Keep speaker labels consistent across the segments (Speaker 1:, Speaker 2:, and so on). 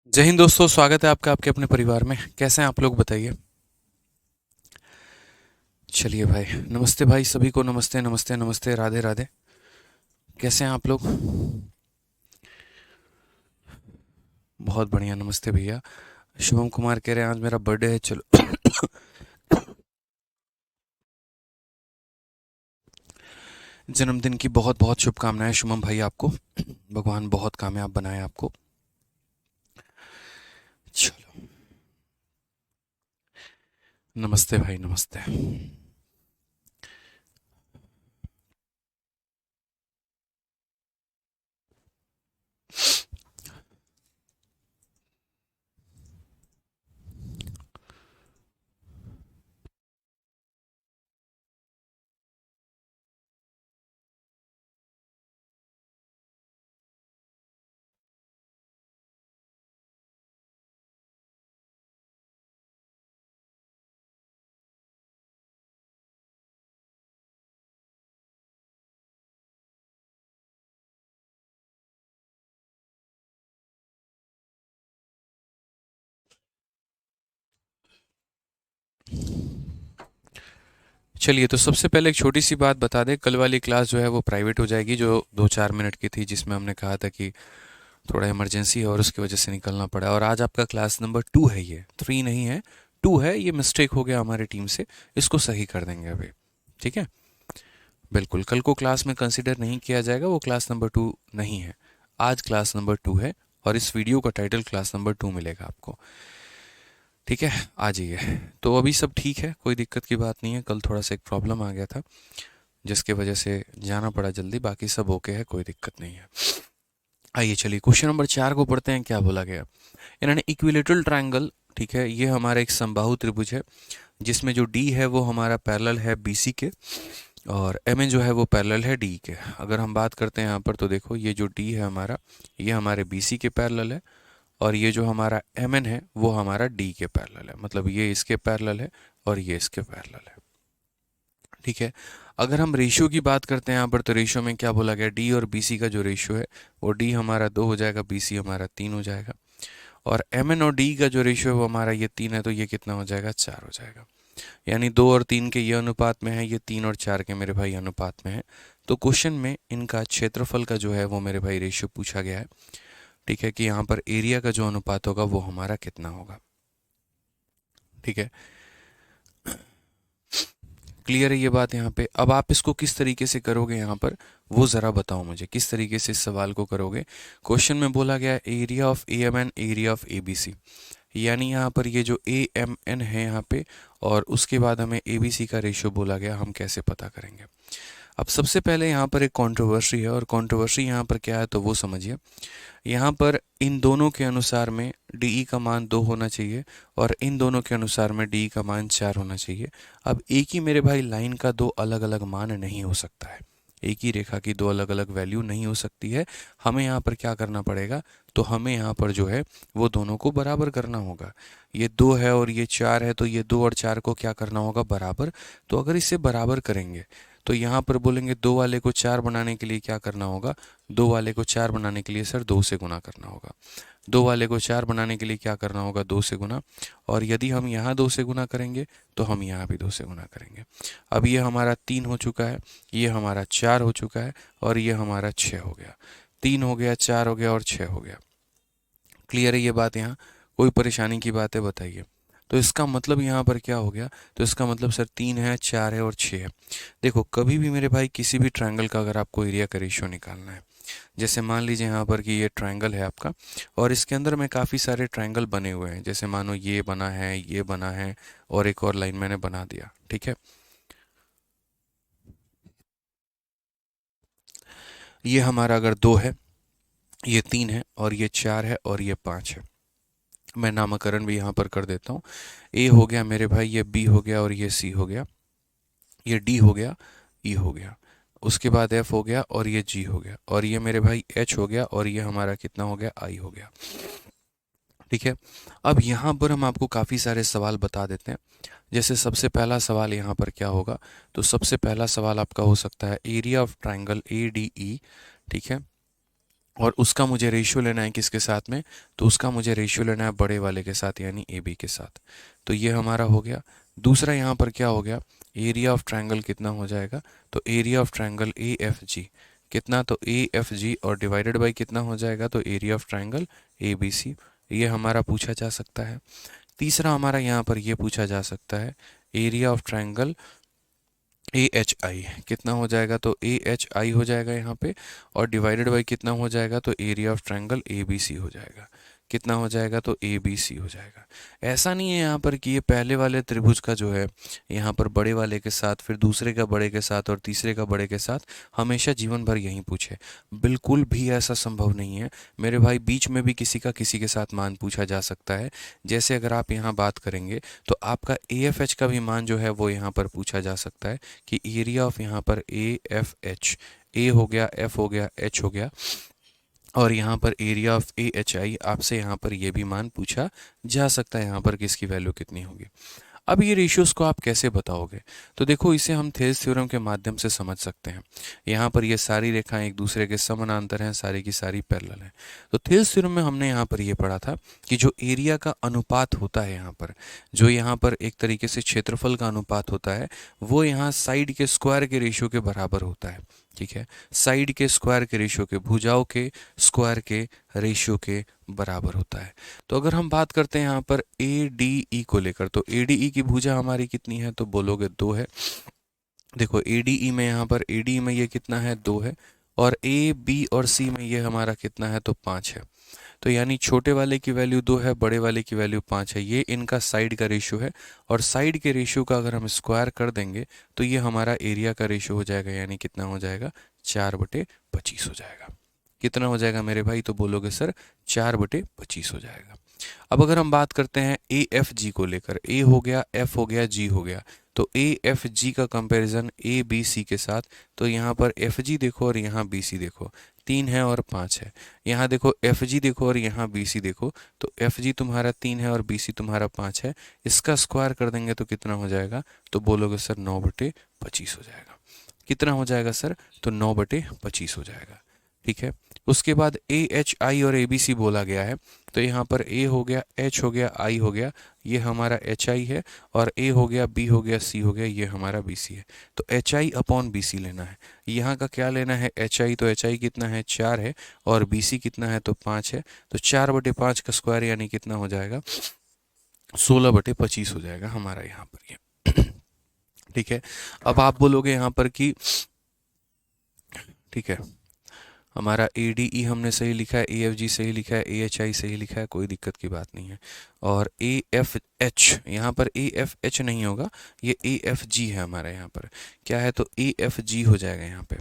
Speaker 1: जय हिंद दोस्तों, स्वागत है आपका आपके अपने परिवार में। कैसे हैं आप लोग, बताइए। चलिए भाई, नमस्ते भाई, सभी को नमस्ते नमस्ते नमस्ते, राधे राधे। कैसे हैं आप लोग? बहुत बढ़िया, नमस्ते भैया। शुभम कुमार कह रहे हैं आज मेरा बर्थडे है, चलो। जन्मदिन की बहुत बहुत शुभकामनाएं शुभम भाई आपको। भगवान बहुत कामयाब बनाए आपको। चलो, नमस्ते भाई, नमस्ते। चलिए, तो सबसे पहले एक छोटी सी बात बता दें, कल वाली क्लास जो है वो प्राइवेट हो जाएगी, जो 2-4 मिनट की थी, जिसमें हमने कहा था कि थोड़ा इमरजेंसी है और उसकी वजह से निकलना पड़ा। और आज आपका क्लास नंबर 2 है, ये 3 नहीं है, 2 है। ये मिस्टेक हो गया हमारी टीम से, इसको सही कर देंगे अभी। ठीक है, बिल्कुल कल को क्लास में कंसिडर नहीं किया जाएगा, वो क्लास नंबर 2 नहीं है। आज क्लास नंबर 2 है और इस वीडियो का टाइटल क्लास नंबर 2 मिलेगा आपको। ठीक है, आ जाइए। तो अभी सब ठीक है, कोई दिक्कत की बात नहीं है। कल थोड़ा सा एक प्रॉब्लम आ गया था जिसकी वजह से जाना पड़ा जल्दी, बाकी सब ओके है, कोई दिक्कत नहीं है। आइए चलिए, क्वेश्चन नंबर 4 को पढ़ते हैं। क्या बोला गया? इन्होंने इक्विलेटरल ट्रायंगल, ठीक है, ये हमारा एक समबाहु त्रिभुज है जिसमें जो डी है वो हमारा पैरेलल है बीसी के, और एम एन जो है वो पैरेलल है डी के। अगर हम बात करते हैं यहाँ पर, तो देखो ये जो डी है हमारा, ये हमारे बीसी के पैरेलल है, और ये जो हमारा एम एन है वो हमारा डी के पैरेलल है, मतलब ये इसके पैरेलल है और ये इसके पैरेलल है। ठीक है, अगर हम रेशियो की बात करते हैं यहाँ पर, तो रेशियो में क्या बोला गया? डी और बीसी का जो रेशियो है वो डी हमारा 2 हो जाएगा, बीसी हमारा 3 हो जाएगा। और एम एन और डी का जो रेशियो है वो हमारा ये 3 है, तो ये कितना हो जाएगा? 4 हो जाएगा। यानी 2 और 3 के ये अनुपात में है, ये 3 और 4 के मेरे भाई अनुपात में है। तो क्वेश्चन में इनका क्षेत्रफल का जो है वो मेरे भाई रेशियो पूछा गया है। ठीक है, कि यहाँ पर एरिया का जो अनुपात होगा वो हमारा कितना होगा। ठीक है, क्लियर है ये बात यहाँ पे? अब आप इसको किस तरीके से करोगे यहाँ पर, वो ज़रा बताओ मुझे, किस तरीके से इस सवाल को करोगे। क्वेश्चन में बोला गया area of A M N, area of A B C, यानी यहाँ पर ये जो ए एम एन है यहाँ पे, और उसके बाद हमें ए बी सी का रेशियो बोला गया, हम कैसे पता करेंगे? अब सबसे पहले यहाँ पर एक कंट्रोवर्सी है, और कंट्रोवर्सी यहाँ पर क्या है तो वो समझिए। यहाँ पर इन दोनों के अनुसार में डी का मान 2 होना चाहिए, और इन दोनों के अनुसार में डी का मान 4 होना चाहिए। अब एक ही मेरे भाई लाइन का दो अलग अलग मान नहीं हो सकता है, एक ही रेखा की दो अलग अलग वैल्यू नहीं हो सकती है। हमें यहाँ पर क्या करना पड़ेगा? तो हमें यहाँ पर जो है वो दोनों को बराबर करना होगा। ये 2 है और ये 4 है, तो ये 2 और 4 को क्या करना होगा? बराबर। तो अगर इसे बराबर करेंगे तो यहाँ पर बोलेंगे 2 वाले को 4 बनाने के लिए क्या करना होगा? 2 वाले को 4 बनाने के लिए सर 2 से गुना करना होगा। 2 वाले को 4 बनाने के लिए क्या करना होगा? 2 से गुना। और यदि हम यहाँ 2 से गुना करेंगे तो हम यहाँ भी 2 से गुना करेंगे। अब ये हमारा 3 हो चुका है, ये हमारा 4 हो चुका है, और ये हमारा 6 हो गया। 3 हो गया, 4 हो गया और 6 हो गया। क्लियर है ये बात? यहाँ कोई परेशानी की बात है, बताइए। तो इसका मतलब यहाँ पर क्या हो गया? तो इसका मतलब सर 3 है, 4 है और 6 है। देखो, कभी भी मेरे भाई किसी भी ट्रायंगल का अगर आपको एरिया का रेशियो निकालना है, जैसे मान लीजिए यहाँ पर कि ये ट्रायंगल है आपका, और इसके अंदर में काफ़ी सारे ट्रायंगल बने हुए हैं, जैसे मानो ये बना है, ये बना है, और एक और लाइन मैंने बना दिया। ठीक है, ये हमारा अगर 2 है, ये 3 है, और ये 4 है, और ये 5 है। मैं नामकरण भी यहाँ पर कर देता हूँ। ए हो गया मेरे भाई, ये बी हो गया, और ये सी हो गया, ये डी हो गया, ई हो गया, उसके बाद एफ हो गया, और ये जी हो गया, और ये मेरे भाई एच हो गया, और ये हमारा कितना हो गया? आई हो गया। ठीक है, अब यहाँ पर हम आपको काफ़ी सारे सवाल बता देते हैं। जैसे सबसे पहला सवाल यहाँ पर क्या होगा? तो सबसे पहला सवाल आपका हो सकता है area of triangle A D E. ठीक है, और उसका मुझे रेशियो लेना है किसके साथ में, तो उसका मुझे रेशियो लेना है बड़े वाले के साथ यानी ए बी के साथ। तो ये हमारा हो गया। दूसरा यहाँ पर क्या हो गया, एरिया ऑफ ट्रायंगल कितना हो जाएगा, तो area of triangle A F G कितना, तो ए एफ जी और डिवाइडेड बाई कितना हो जाएगा, तो area of triangle A B C. ये हमारा पूछा जा सकता है। तीसरा हमारा यहाँ पर ये पूछा जा सकता है, area of triangle A H I कितना हो जाएगा, तो ए एच आई हो जाएगा यहाँ पे, और डिवाइडेड बाई कितना हो जाएगा, तो area of triangle A B C हो जाएगा। कितना हो जाएगा, तो ए बी सी हो जाएगा। ऐसा नहीं है यहाँ पर कि ये पहले वाले त्रिभुज का जो है यहाँ पर बड़े वाले के साथ, फिर दूसरे का बड़े के साथ और तीसरे का बड़े के साथ हमेशा जीवन भर यहीं पूछे, बिल्कुल भी ऐसा संभव नहीं है मेरे भाई। बीच में भी किसी का किसी के साथ मान पूछा जा सकता है। जैसे अगर आप यहाँ बात करेंगे तो आपका ए एफ एच का भी मान जो है वो यहाँ पर पूछा जा सकता है कि एरिया ऑफ यहाँ पर ए एफ एच, ए हो गया, एफ हो गया, एच हो गया, और यहाँ पर area of A H I आपसे यहाँ पर ये भी मान पूछा जा सकता है, यहाँ पर किसकी वैल्यू कितनी होगी। अब ये रेशियोज को आप कैसे बताओगे, तो देखो इसे हम थेल्स थ्योरम के माध्यम से समझ सकते हैं। यहाँ पर ये सारी रेखाएं एक दूसरे के समानांतर हैं, सारी की सारी पैरेलल हैं। तो थेल्स थ्योरम में हमने यहाँ पर ये पढ़ा था कि जो एरिया का अनुपात होता है यहाँ पर, जो यहाँ पर एक तरीके से क्षेत्रफल का अनुपात होता है, वो यहाँ साइड के स्क्वायर के रेशियो के बराबर होता है। ठीक है, साइड के स्क्वायर के रेशियो के, भुजाओं के स्क्वायर के रेशियो के बराबर होता है। तो अगर हम बात करते हैं यहाँ पर ए डी ई को लेकर, तो ए डी ई की भुजा हमारी कितनी है, तो बोलोगे 2 है। देखो ए डी ई में यहाँ पर ए डी में ये कितना है, 2 है, और ए बी और सी में ये हमारा कितना है, तो 5 है। तो यानी छोटे वाले की वैल्यू 2 है, बड़े वाले की वैल्यू 5 है। ये इनका साइड का रेशियो है, और साइड के रेशियो का अगर हम स्क्वायर कर देंगे तो ये हमारा एरिया का रेशियो हो जाएगा, यानी कितना हो जाएगा, 4/25 हो जाएगा। कितना हो जाएगा मेरे भाई, तो बोलोगे सर 4/25 हो जाएगा। अब अगर हम बात करते हैं ए एफ जी को लेकर, ए हो गया, एफ हो गया, जी हो गया, तो ए एफ जी का कंपैरिजन ए बी सी के साथ, तो यहाँ पर एफ जी देखो और यहाँ बी सी देखो, 3 है और 5 है। यहाँ देखो एफ जी देखो और यहाँ बी सी देखो, तो एफ जी तुम्हारा 3 है और बी सी तुम्हारा 5 है। इसका स्क्वायर कर देंगे तो कितना हो जाएगा, तो बोलोगे सर 9/25 हो जाएगा। कितना हो जाएगा सर, तो 9/25 हो जाएगा। ठीक है, उसके बाद ए एच आई और ए बी सी बोला गया है, तो यहाँ पर ए हो गया, एच हो गया, आई हो गया, ये हमारा एच आई है, और ए हो गया, बी हो गया, सी हो गया, ये हमारा बी सी है। तो H I upon B C लेना है। यहाँ का क्या लेना है, एच आई, तो एच आई कितना है, 4 है, और बी सी कितना है, तो 5 है। तो 4/5 का स्क्वायर यानी कितना हो जाएगा, 16/25 हो जाएगा हमारा यहाँ पर ये। ठीक है, अब आप बोलोगे यहाँ पर कि ठीक है, हमारा ए डी ई हमने सही लिखा है, ए एफ जी सही लिखा है, ए एच आई सही लिखा है, कोई दिक्कत की बात नहीं है। और ए एफ एच, यहाँ पर ए एफ एच नहीं होगा, ये ए एफ जी है हमारा यहाँ पर। क्या है, तो ए एफ जी हो जाएगा यहाँ पे।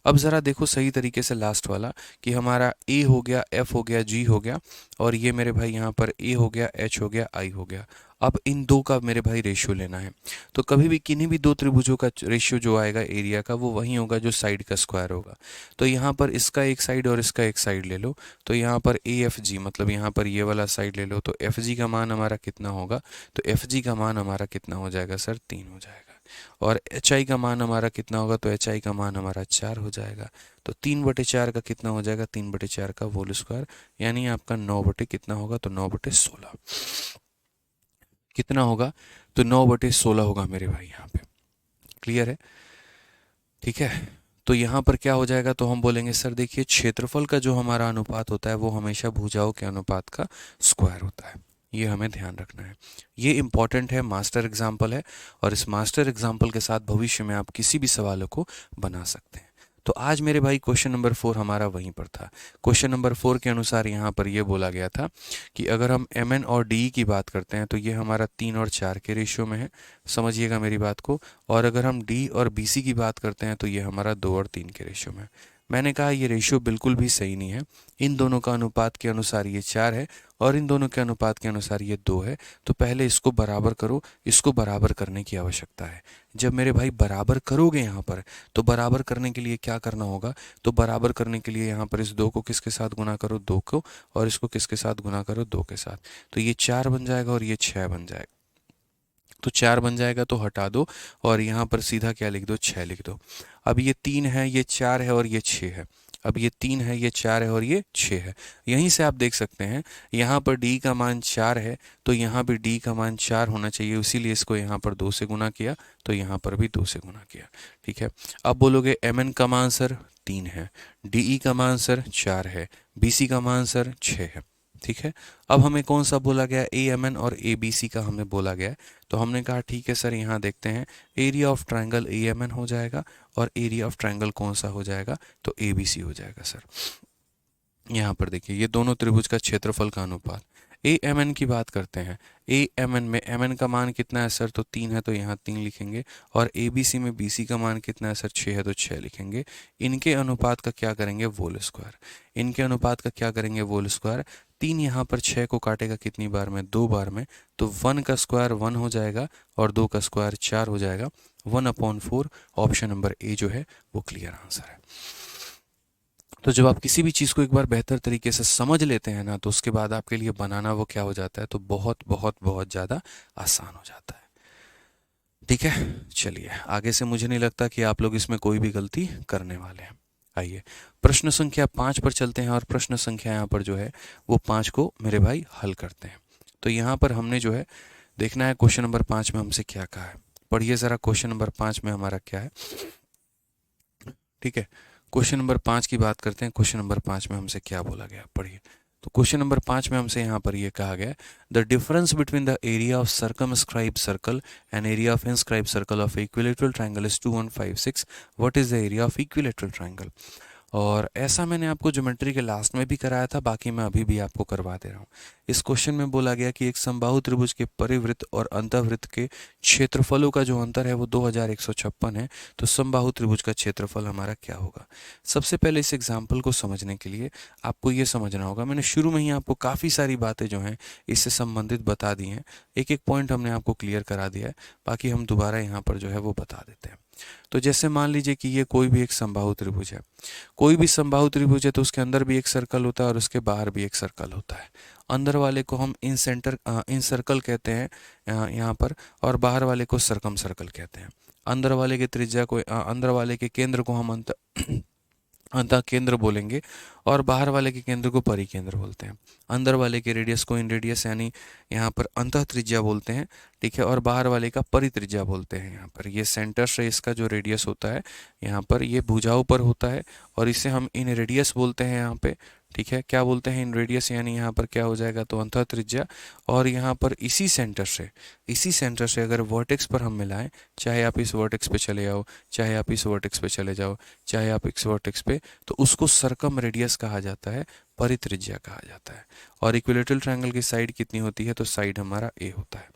Speaker 1: अब ज़रा देखो सही तरीके से लास्ट वाला, कि हमारा ए हो गया, एफ हो गया, जी हो गया, और ये मेरे भाई यहाँ पर ए हो गया, एच हो गया, आई हो गया। अब इन दो का मेरे भाई रेशियो लेना है। तो कभी भी किन्हीं भी दो त्रिभुजों का रेशियो जो आएगा एरिया का, वो वही होगा जो साइड का स्क्वायर होगा। तो यहाँ पर इसका एक साइड और इसका एक साइड ले लो, तो यहाँ पर ए एफ जी, मतलब यहाँ पर ये वाला साइड ले लो, तो एफ जी का मान हमारा कितना होगा, तो एफ जी का मान हमारा कितना हो जाएगा सर, 3 हो जाएगा। और एच आई का मान हमारा कितना होगा, तो एच आई का मान हमारा 4 हो जाएगा। तो 3/4 का कितना हो जाएगा, 3/4 का होल स्क्वायर, यानी आपका 9 बटे कितना होगा, तो 9/16 कितना होगा, तो 9/16 होगा मेरे भाई यहाँ पे। क्लियर है, ठीक है। तो यहाँ पर क्या हो जाएगा, तो हम बोलेंगे सर देखिए क्षेत्रफल का जो हमारा अनुपात होता है वो हमेशा भुजाओं के अनुपात का स्क्वायर होता है। ये हमें ध्यान रखना है, ये इंपॉर्टेंट है, मास्टर एग्जाम्पल है, और इस मास्टर एग्जाम्पल के साथ भविष्य में आप किसी भी सवालों को बना सकते हैं। तो आज मेरे भाई क्वेश्चन नंबर 4 हमारा वहीं पर था। क्वेश्चन नंबर 4 के अनुसार यहाँ पर ये बोला गया था कि अगर हम एम एन और डी की बात करते हैं तो ये हमारा 3 और 4 के रेशियो में है, समझिएगा मेरी बात को। और अगर हम डी और बी सी की बात करते हैं तो ये हमारा 2 और 3 के रेशियो में है। मैंने कहा ये रेशियो बिल्कुल भी सही नहीं है, इन दोनों का अनुपात के अनुसार ये 4 है और इन दोनों के अनुपात के अनुसार ये 2 है। तो पहले इसको बराबर करो, इसको बराबर करने की आवश्यकता है। जब मेरे भाई बराबर करोगे यहाँ पर, तो बराबर करने के लिए क्या करना होगा, तो बराबर करने के लिए यहाँ पर इस 2 को किसके साथ गुना करो, 2 को, और इसको किसके साथ गुना करो, 2 के साथ। तो ये 4 बन जाएगा और ये 6 बन जाएगा। तो 4 बन जाएगा तो हटा दो, और यहाँ पर सीधा क्या लिख दो, 6 लिख दो। अब ये 3 है, ये 4 है और ये 6 है। अब ये 3 है, ये 4 है और ये 6 है। यहीं से आप देख सकते हैं यहाँ पर d का मान 4 है तो यहाँ भी d का मान 4 होना चाहिए, इसीलिए इसको यहाँ पर 2 से गुना किया तो यहाँ पर भी 2 से गुना किया। ठीक है, अब बोलोगे mn का मान सर 3 है, de का मान सर 4 है, bc का मान सर 6 है। ठीक है, अब हमें कौन सा बोला गया, AMN और ABC का हमें बोला गया है, तो हमने कहा ठीक है सर, यहाँ देखते हैं एरिया ऑफ ट्रायंगल AMN हो जाएगा और एरिया ऑफ ट्रायंगल कौन सा हो जाएगा, तो ABC हो जाएगा सर। यहाँ पर देखिए ये दोनों त्रिभुज का क्षेत्रफल का अनुपात। AMN की बात करते हैं, AMN में MN का मान कितना है सर, तो 3 है तो यहाँ 3 लिखेंगे, और ABC में BC का मान कितना है सर, 6 है तो 6 लिखेंगे। इनके अनुपात का क्या करेंगे, वोल स्क्वायर। इनके अनुपात का क्या करेंगे, वोल स्क्वायर। 3 यहाँ पर 6 को काटेगा कितनी बार में, 2 बार में, तो 1 का स्क्वायर 1 हो जाएगा और 2 का स्क्वायर 4 हो जाएगा। 1/4। ऑप्शन नंबर ए जो है वो क्लियर आंसर है। तो जब आप किसी भी चीज़ को एक बार बेहतर तरीके से समझ लेते हैं ना, तो उसके बाद आपके लिए बनाना वो क्या हो जाता है, तो बहुत बहुत बहुत ज़्यादा आसान हो जाता है। ठीक है, चलिए आगे से मुझे नहीं लगता कि आप लोग इसमें कोई भी गलती करने वाले हैं। आइए प्रश्न संख्या 5 पर चलते हैं और प्रश्न संख्या यहाँ पर जो है वो 5 को मेरे भाई हल करते हैं। तो यहाँ पर हमने जो है देखना है क्वेश्चन नंबर 5 में हमसे क्या कहा है। पढ़िए ज़रा क्वेश्चन नंबर 5 में हमारा क्या है। ठीक है, क्वेश्चन नंबर 5 की बात करते हैं। क्वेश्चन नंबर 5 में हमसे क्या बोला गया, पढ़िए। तो क्वेश्चन नंबर 5 में हमसे यहाँ पर ये कहा गया, the difference between the area of circumscribe circle and area of inscribe circle of equilateral triangle is 2156। What is the area of equilateral triangle. और ऐसा मैंने आपको ज्योमेट्री के लास्ट में भी कराया था, बाकी मैं अभी भी आपको करवा दे रहा हूँ। इस क्वेश्चन में बोला गया कि एक समबाहु त्रिभुज के परिवृत्त और अंतःवृत्त के क्षेत्रफलों का जो अंतर है वो 2156 है। तो समबाहु त्रिभुज का क्षेत्रफल हमारा क्या होगा। सबसे पहले इस एग्जाम्पल को समझने के लिए आपको ये समझना होगा, मैंने शुरू में ही आपको काफ़ी सारी बातें जो हैं इससे संबंधित बता दी हैं। एक एक पॉइंट हमने आपको क्लियर करा दिया है, बाकी हम दोबारा यहाँ पर जो है वो बता देते हैं। तो जैसे मान लीजिए कि ये कोई भी एक समबाहु त्रिभुज है, कोई भी समबाहु त्रिभुज है तो उसके अंदर भी एक सर्कल होता है और उसके बाहर भी एक सर्कल होता है। अंदर वाले को हम इन सर्कल कहते हैं यहाँ पर, और बाहर वाले को सरकम सर्कल कहते हैं। अंदर वाले के त्रिज्या को अंदर वाले के केंद्र को हम अंतः केंद्र बोलेंगे और बाहर वाले के केंद्र को परिकेंद्र बोलते हैं। अंदर वाले के रेडियस को इन रेडियस यानी यहाँ पर अंतः त्रिज्या बोलते हैं। ठीक है, और बाहर वाले का परित्रिज्या बोलते हैं। यहाँ पर ये सेंटर से इसका जो रेडियस होता है यहाँ पर ये भुजाओं पर होता है और इसे हम इन रेडियस बोलते हैं यहाँ पे। ठीक है, क्या बोलते हैं, इन रेडियस, यानी यहाँ पर क्या हो जाएगा, तो अंतः त्रिज्या। और यहाँ पर इसी सेंटर से अगर वर्टेक्स पर हम मिलाएं, चाहे आप इस वर्टेक्स पे चले जाओ, चाहे आप इस वर्टेक्स पे चले जाओ, चाहे आप इस वर्टेक्स पे, तो उसको सरकम रेडियस कहा जाता है, परित्रिज्या कहा जाता है। और इक्विलेटरल ट्रायंगल की साइड कितनी होती है, तो साइड हमारा ए होता है।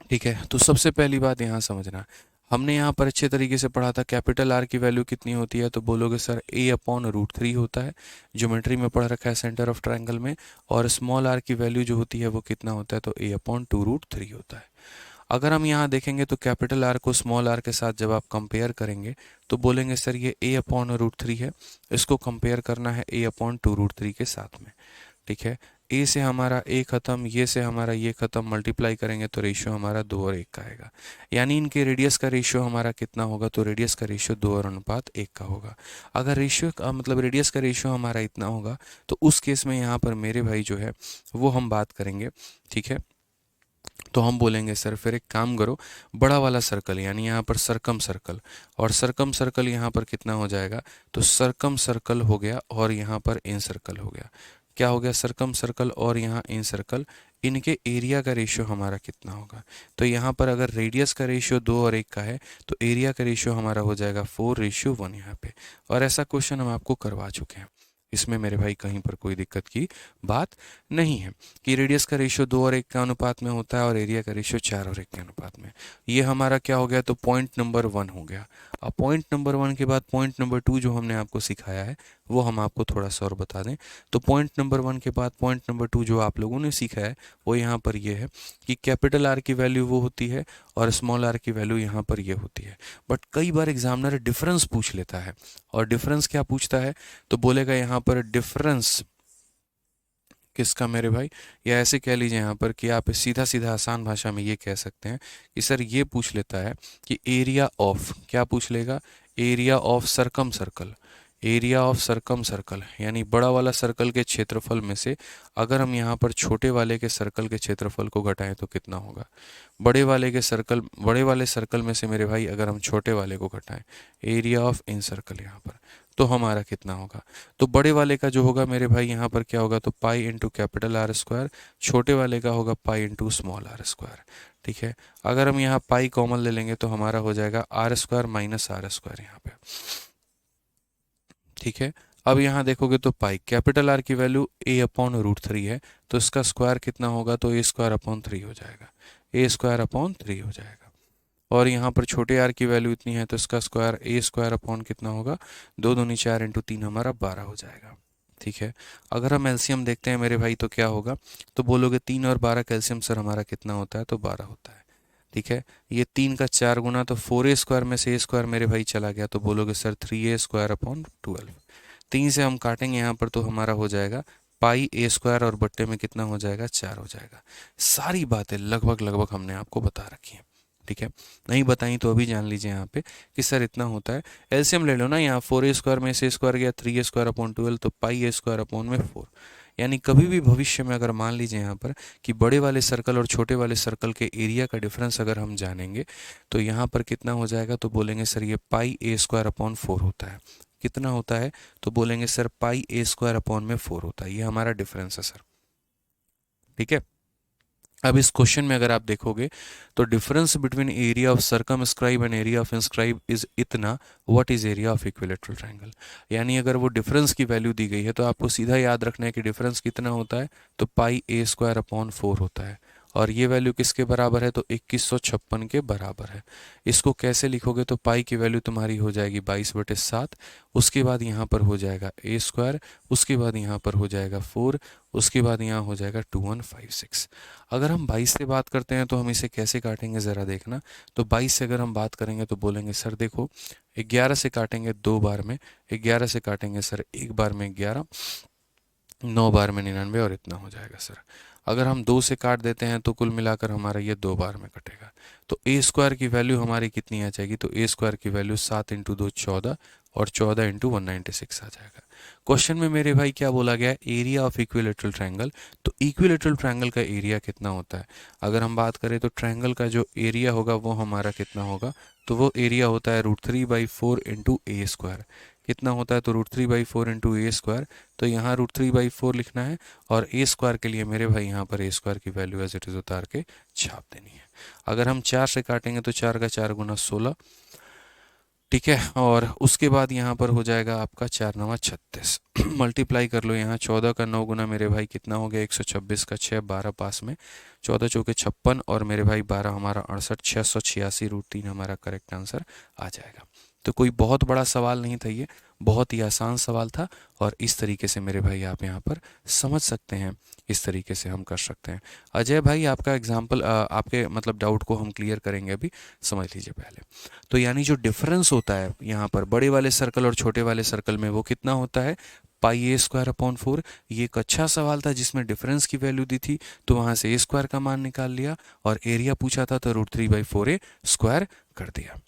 Speaker 1: ठीक है, तो सबसे पहली बात यहाँ समझना, हमने यहाँ पर अच्छे तरीके से पढ़ा था कैपिटल आर की वैल्यू कितनी होती है, तो बोलोगे सर a/√3 होता है। ज्योमेट्री में पढ़ रखा है सेंटर ऑफ ट्रायंगल में। और स्मॉल आर की वैल्यू जो होती है वो कितना होता है, तो a/2√3 होता है। अगर हम यहाँ देखेंगे तो कैपिटल आर को स्मॉल आर के साथ जब आप कंपेयर करेंगे तो बोलेंगे सर ये a/√3 है, इसको कंपेयर करना है a/2√3 के साथ में। ठीक है, ए से हमारा ए खत्म, ये से हमारा ये खत्म, मल्टीप्लाई करेंगे तो रेशियो हमारा 2 और 1 का आएगा। यानी इनके रेडियस का रेशियो हमारा कितना होगा, तो रेडियस का रेशियो 2 और अनुपात 1 का होगा। अगर रेशियो का मतलब रेडियस का रेशियो हमारा इतना होगा तो उस केस में यहाँ पर मेरे भाई जो है वो हम बात करेंगे। ठीक है, तो हम बोलेंगे सर फिर एक काम करो, बड़ा वाला सर्कल यानी यहाँ पर सरकम सर्कल, और सरकम सर्कल यहाँ पर कितना हो जाएगा, तो सरकम सर्कल हो गया और यहाँ पर इन सर्कल हो गया। क्या हो गया, सरकम सर्कल और यहाँ इन सर्कल, इनके एरिया का रेशियो हमारा कितना होगा। तो यहाँ पर अगर रेडियस का रेशियो 2 और 1 का है तो एरिया का रेशियो हमारा हो जाएगा 4:1 यहाँ पे। और ऐसा क्वेश्चन हम आपको करवा चुके हैं, इसमें मेरे भाई कहीं पर कोई दिक्कत की बात नहीं है कि रेडियस का रेशियो 2 और 1 के अनुपात में होता है और एरिया का रेशियो 4 और 1 के अनुपात में। ये हमारा क्या हो गया, तो पॉइंट नंबर 1 हो गया। अब पॉइंट नंबर 1 के बाद पॉइंट नंबर 2 जो हमने आपको सिखाया है वो हम आपको थोड़ा सा और बता दें। तो पॉइंट नंबर 1 के बाद पॉइंट नंबर 2 जो आप लोगों ने सीखा है वो यहाँ पर ये है कि कैपिटल आर की वैल्यू वो होती है और स्मॉल आर की वैल्यू यहाँ पर ये होती है। बट कई बार एग्जामिनर डिफरेंस पूछ लेता है, और डिफरेंस क्या पूछता है, तो बोलेगा यहाँ पर डिफरेंस किसका मेरे भाई, या ऐसे कह लीजिए यहाँ पर कि आप सीधा सीधा आसान भाषा में ये कह सकते हैं कि सर ये पूछ लेता है कि एरिया ऑफ, क्या पूछ लेगा, area of circumcircle, area of circumcircle, यानी बड़ा वाला सर्कल के क्षेत्रफल में से अगर हम यहाँ पर छोटे वाले के सर्कल के क्षेत्रफल को घटाएं तो कितना होगा। बड़े वाले सर्कल में से मेरे भाई अगर हम छोटे वाले को घटाएं, एरिया ऑफ इन सर्कल यहाँ पर, तो हमारा कितना होगा। तो बड़े वाले का जो होगा मेरे भाई यहाँ पर क्या होगा, तो pi into capital R square, छोटे वाले का होगा pi into small R square. ठीक है, अगर हम यहाँ पाई कॉमन ले लेंगे तो हमारा हो जाएगा R square minus R square यहाँ पे। ठीक है, अब यहाँ देखोगे तो पाई कैपिटल आर की value A upon root three है, तो इसका स्क्वायर कितना होगा, तो ए स्क्वायर अपॉन थ्री हो जाएगा, ए स्क्वायर अपॉन थ्री हो जाएगा। और यहाँ पर छोटे आर की वैल्यू इतनी है तो इसका स्क्वायर ए स्क्वायर अपॉन कितना होगा, दो दूनी चार इंटू तीन हमारा 12 हो जाएगा। ठीक है, अगर हम एलसीएम देखते हैं मेरे भाई तो क्या होगा, तो बोलोगे 3 और 12 का एलसीएम सर हमारा कितना होता है, तो 12 होता है। ठीक है, ये 3 का 4 गुना, तो 4a स्क्वायर में से a स्क्वायर मेरे भाई चला गया, तो बोलोगे सर 3a स्क्वायर अपॉन 12। 3 से हम काटेंगे यहाँ पर तो हमारा हो जाएगा पाई ए स्क्वायर और बट्टे में कितना हो जाएगा, 4 हो जाएगा। सारी बातें लगभग लगभग हमने आपको बता रखी हैं। ठीक है, नहीं बताई तो अभी जान लीजिए यहाँ पे कि सर इतना होता है। एलसीएम ले लो ना, यहाँ 4a स्क्वायर में से स्क्वायर गया 3a स्क्वायर अपॉन 12, तो पाई ए स्क्वायर अपॉन में 4। यानी कभी भी भविष्य में अगर मान लीजिए यहाँ पर कि बड़े वाले सर्कल और छोटे वाले सर्कल के एरिया का डिफरेंस अगर हम जानेंगे तो यहाँ पर कितना हो जाएगा, तो बोलेंगे सर ये पाई ए स्क्वायर अपॉन 4 होता है। कितना होता है, तो बोलेंगे सर पाई ए स्क्वायर अपॉन में 4 होता है, ये हमारा डिफरेंस है सर। ठीक है, अब इस क्वेश्चन में अगर आप देखोगे तो difference between area of circumscribe and area of inscribe is इतना, what is area of equilateral triangle. यानी अगर वो डिफरेंस की वैल्यू दी गई है तो आपको सीधा याद रखना है कि डिफरेंस कितना होता है, तो पाई ए स्क्वायर अपॉन 4 होता है। और ये वैल्यू किसके बराबर है, तो 2156 के बराबर है। इसको कैसे लिखोगे, तो पाई की वैल्यू तुम्हारी हो जाएगी 22/7, उसके बाद यहाँ पर हो जाएगा ए स्क्वायर, उसके बाद यहाँ पर हो जाएगा 4, उसके बाद यहाँ हो जाएगा 2156। अगर हम 22 से बात करते हैं तो हम इसे कैसे काटेंगे ज़रा देखना। तो 22 से अगर हम बात करेंगे तो बोलेंगे सर देखो 11 से काटेंगे 2 बार में, 11 से काटेंगे सर 1 बार में 11, 9 बार में 99 और इतना हो जाएगा सर। अगर हम 2 से काट देते हैं तो कुल मिलाकर हमारा ये 2 बार में कटेगा। तो ए स्क्वायर की वैल्यू हमारी कितनी आ जाएगी, तो ए स्क्वायर की वैल्यू 7 इंटू 2 14 और 14 इंटू 196 आ जाएगा। क्वेश्चन में मेरे भाई क्या बोला गया, एरिया ऑफ इक्विलेटरल ट्रायंगल। तो इक्विलेटरल ट्रायंगल का एरिया कितना होता है, अगर हम बात करें तो ट्रायंगल का जो एरिया होगा वो हमारा कितना होगा, तो वो एरिया होता है √3/4 इंटू ए स्क्वायर। कितना होता है, तो √3/4 इंटू ए स्क्वायर। तो यहाँ √3/4 लिखना है और ए स्क्वायर के लिए मेरे भाई यहाँ पर ए स्क्वायर की वैल्यू एज इट इज उतार के छाप देनी है। अगर हम 4 से काटेंगे तो 4 का 4 गुना 16। ठीक है, और उसके बाद यहाँ पर हो जाएगा आपका 4 9 36 मल्टीप्लाई कर लो, यहाँ 14 का 9 गुना मेरे भाई कितना हो गया, 126 का 6, 12 पास में, 14 चौके 56 और मेरे भाई 12 हमारा 68, 686 √3 हमारा करेक्ट आंसर आ जाएगा। तो कोई बहुत बड़ा सवाल नहीं था, ये बहुत ही आसान सवाल था और इस तरीके से मेरे भाई आप यहाँ पर समझ सकते हैं, इस तरीके से हम कर सकते हैं। अजय भाई आपका एग्जाम्पल, आपके मतलब डाउट को हम क्लियर करेंगे अभी, समझ लीजिए पहले। तो यानी जो डिफरेंस होता है यहाँ पर बड़े वाले सर्कल और छोटे वाले सर्कल में वो कितना होता है, पाई ए स्क्वायर अपॉन 4। ये एक अच्छा सवाल था जिसमें डिफरेंस की वैल्यू दी थी, तो वहाँ से ए स्क्वायर का मान निकाल लिया और एरिया पूछा था तो √3/4 स्क्वायर कर दिया।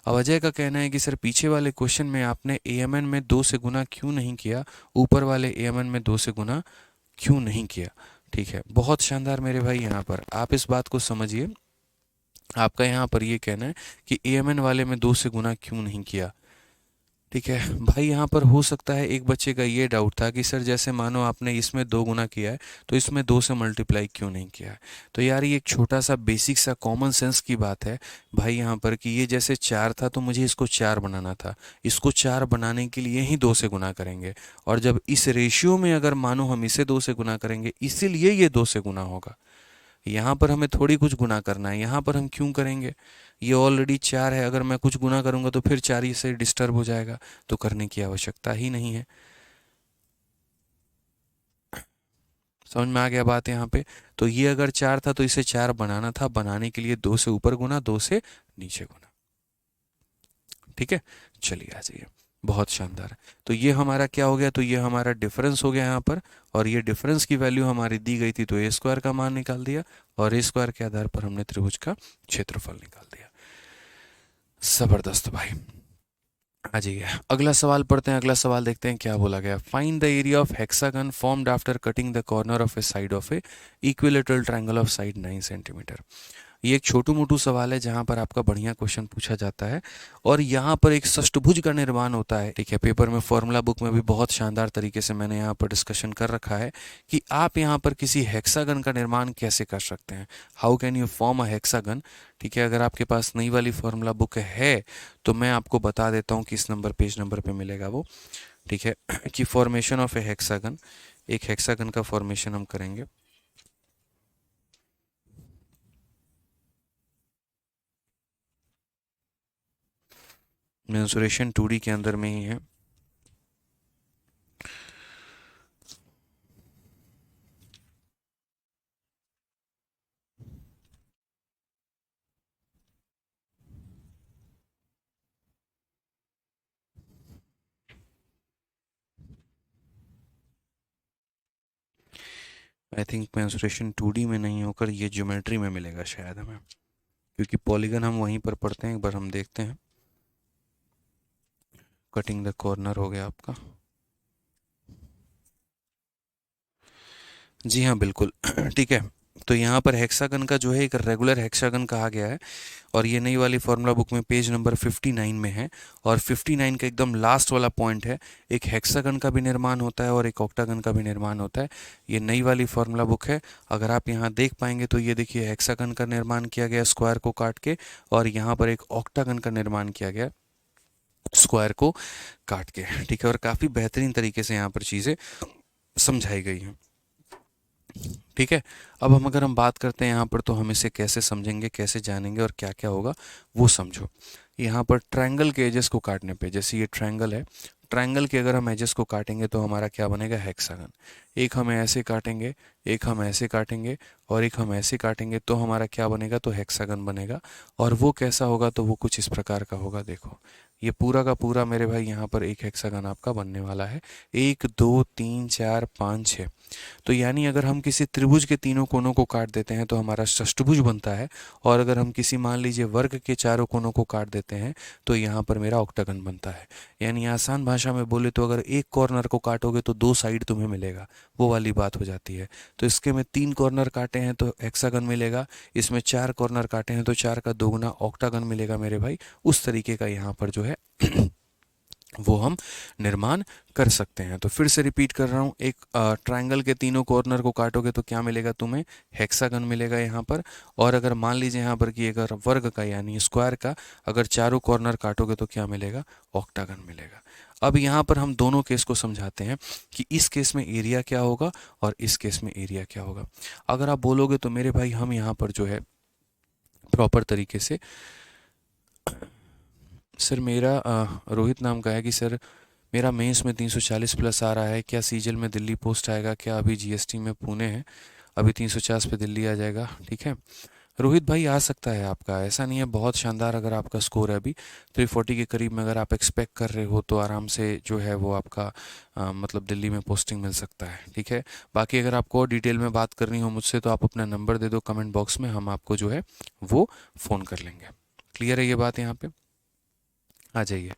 Speaker 1: अब अजय का कहना है कि सर पीछे वाले क्वेश्चन में आपने एएमएन में 2 से गुना क्यों नहीं किया, ऊपर वाले एएमएन में 2 से गुना क्यों नहीं किया। ठीक है, बहुत शानदार मेरे भाई, यहाँ पर आप इस बात को समझिए। आपका यहाँ पर ये कहना है कि एएमएन वाले में 2 से गुना क्यों नहीं किया। ठीक है भाई, यहाँ पर हो सकता है एक बच्चे का ये डाउट था कि सर जैसे मानो आपने इसमें 2 गुना किया है तो इसमें 2 से मल्टीप्लाई क्यों नहीं किया है। तो यार ये एक छोटा सा बेसिक सा कॉमन सेंस की बात है भाई यहाँ पर कि ये जैसे 4 था तो मुझे इसको 4 बनाना था, इसको 4 बनाने के लिए ही 2 से गुना करेंगे, और जब इस रेशियो में अगर मानो हम इसे 2 से गुना करेंगे इसीलिए ये 2 से गुना होगा। यहाँ पर हमें थोड़ी कुछ गुना करना है, यहाँ पर हम क्यों करेंगे, ये ऑलरेडी 4 है, अगर मैं कुछ गुना करूँगा तो फिर 4 ही से डिस्टर्ब हो जाएगा, तो करने की आवश्यकता ही नहीं है। समझ में आ गया बात यहाँ पे। तो ये अगर 4 था तो इसे 4 बनाना था, बनाने के लिए 2 से ऊपर गुना 2 से नीचे गुना। ठीक है, चलिए आ जाइए, बहुत शानदार। तो ये हमारा क्या हो गया, तो ये हमारा डिफरेंस हो गया यहाँ पर, और ये डिफरेंस की वैल्यू हमारी दी गई थी तो ए स्क्वायर का मान निकाल दिया और ए स्क्वायर के आधार पर हमने त्रिभुज का क्षेत्रफल निकाल दिया। जबरदस्त भाई। आ जाइए, अगला सवाल पढ़ते हैं। अगला सवाल देखते हैं क्या बोला गया। Find the area of hexagon formed after cutting the corner of A side of A equilateral triangle of side 9 centimetre. ये एक छोटू मोटू सवाल है जहां पर आपका बढ़िया क्वेश्चन पूछा जाता है और यहाँ पर एक षष्ठभुज का निर्माण होता है। ठीक है, पेपर में फॉर्मूला बुक में भी बहुत शानदार तरीके से मैंने यहाँ पर डिस्कशन कर रखा है कि आप यहाँ पर किसी हेक्सागन का निर्माण कैसे कर सकते हैं। How can you form a hexagon. ठीक है, अगर आपके पास नई वाली फॉर्मूला बुक है तो मैं आपको बता देता हूँ किस नंबर पेज नंबर पे मिलेगा वो। ठीक है कि फॉर्मेशन ऑफ ए हेक्सागन, एक हेक्सागन का फॉर्मेशन हम करेंगे। मेंसुरेशन 2D के अंदर में ही है। आई थिंक मेंसुरेशन 2D में नहीं होकर ये ज्योमेट्री में मिलेगा शायद हमें, क्योंकि पॉलीगन हम वहीं पर पढ़ते हैं। एक बार हम देखते हैं। कटिंग द कॉर्नर हो गया आपका। जी हाँ बिल्कुल ठीक है, तो यहाँ पर हेक्सागन का जो है एक रेगुलर हेक्सागन कहा गया है और ये नई वाली फार्मूला बुक में पेज नंबर 59 में है और 59 का एकदम लास्ट वाला पॉइंट है। एक हेक्सागन का भी निर्माण होता है और एक ऑक्टागन का भी निर्माण होता है। ये नई वाली फार्मूला बुक है। अगर आप यहाँ देख पाएंगे तो ये देखिए हेक्सागन का निर्माण किया गया स्क्वायर को काट के और यहाँ पर एक ऑक्टागन का निर्माण किया गया स्क्वायर को काट के। ठीक है, और काफ़ी बेहतरीन तरीके से यहाँ पर चीज़ें समझाई गई हैं। ठीक है, अब हम अगर हम बात करते हैं यहाँ पर तो हम इसे कैसे समझेंगे, कैसे जानेंगे और क्या क्या होगा वो समझो। यहाँ पर ट्रायंगल के एजेस को काटने पे, जैसे ये ट्रायंगल है, ट्रायंगल के अगर हम एजेस को काटेंगे तो हमारा क्या बनेगा, हेक्सागन। एक हम ऐसे काटेंगे, एक हम ऐसे काटेंगे और एक हम ऐसे काटेंगे तो हमारा क्या बनेगा, तो हेक्सागन बनेगा। और वो कैसा होगा, तो वो कुछ इस प्रकार का होगा। देखो ये पूरा का पूरा मेरे भाई यहाँ पर एक हेक्सागन आपका बनने वाला है। 1 2 3 4 5 6। तो यानी अगर हम किसी त्रिभुज के तीनों कोनों को काट देते हैं तो हमारा षष्ठभुज बनता है और अगर हम किसी मान लीजिए वर्ग के चारों कोनों को काट देते हैं तो यहाँ पर मेरा ऑक्टागन बनता है। यानी आसान भाषा में बोले तो अगर एक कॉर्नर को काटोगे तो 2 साइड तुम्हें मिलेगा, वो वाली बात हो जाती है। तो इसके में 3 कॉर्नर काटे हैं तो हेक्सागन मिलेगा, इसमें 4 कॉर्नर काटे हैं तो 4 का दोगुना ऑक्टागन मिलेगा मेरे भाई। उस तरीके का यहाँ पर जो है वो हम निर्माण कर सकते हैं। तो फिर से रिपीट कर रहा हूँ, एक ट्रायंगल के तीनों कॉर्नर को काटोगे तो क्या मिलेगा तुम्हें, हेक्सागन मिलेगा यहाँ पर। और अगर मान लीजिए यहाँ पर कि अगर वर्ग का यानी स्क्वायर का अगर चारों कॉर्नर काटोगे तो क्या मिलेगा, ऑक्टागन मिलेगा। अब यहाँ पर हम दोनों केस को समझाते हैं कि इस केस में एरिया क्या होगा और इस केस में एरिया क्या होगा। अगर आप बोलोगे तो मेरे भाई हम यहाँ पर जो है प्रॉपर तरीके से, सर मेरा रोहित नाम का है कि सर मेरा मेंस में 340 प्लस आ रहा है, क्या सीजल में दिल्ली पोस्ट आएगा, क्या अभी जीएसटी में पुणे है, अभी 350 पे दिल्ली आ जाएगा। ठीक है रोहित भाई, आ सकता है आपका, ऐसा नहीं है। बहुत शानदार अगर आपका स्कोर है अभी 340 के करीब में अगर आप एक्सपेक्ट कर रहे हो तो आराम से जो है वो आपका मतलब दिल्ली में पोस्टिंग मिल सकता है। ठीक है, बाकी अगर आपको और डिटेल में बात करनी हो मुझसे तो आप अपना नंबर दे दो कमेंट बॉक्स में, हम आपको जो है वो फ़ोन कर लेंगे। क्लियर है ये बात यहाँ पे, आ जाइए।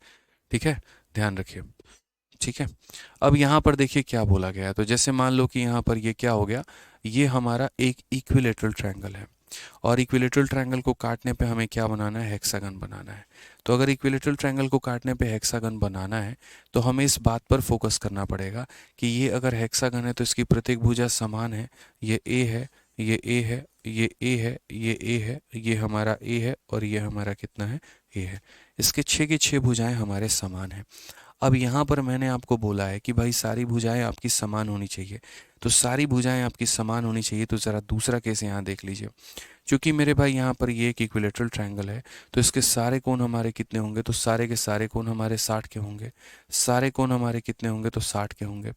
Speaker 1: ठीक है, ध्यान रखिए। ठीक है, अब यहाँ पर देखिए क्या बोला गया है। तो जैसे मान लो कि यहाँ पर ये क्या हो गया, ये हमारा एक इक्विलेटरल ट्रायंगल है और इक्विलेटरल ट्रायंगल को काटने पे हमें क्या बनाना है, हेक्सागन बनाना है। तो अगर इक्विलेटरल ट्रायंगल को काटने पे हेक्सागन बनाना है तो हमें इस बात पर फोकस करना पड़ेगा कि ये अगर हेक्सागन है तो इसकी प्रत्येक भुजा समान है। ये ए है, ये ए है, ये ए है, ये ए है, ये हमारा ए है और ये हमारा कितना है, ए है। इसके 6 की 6 भुजाएं हमारे समान हैं। अब यहाँ पर मैंने आपको बोला है कि भाई सारी भुजाएं आपकी समान होनी चाहिए। तो सारी भुजाएं आपकी समान होनी चाहिए तो ज़रा दूसरा केस यहाँ देख लीजिए। क्योंकि मेरे भाई यहाँ पर ये एक इक्विलेटरल ट्रायंगल है तो इसके सारे कोण हमारे कितने होंगे, तो सारे के सारे कोण हमारे 60 के होंगे। सारे कोण हमारे कितने होंगे, तो 60 के होंगे।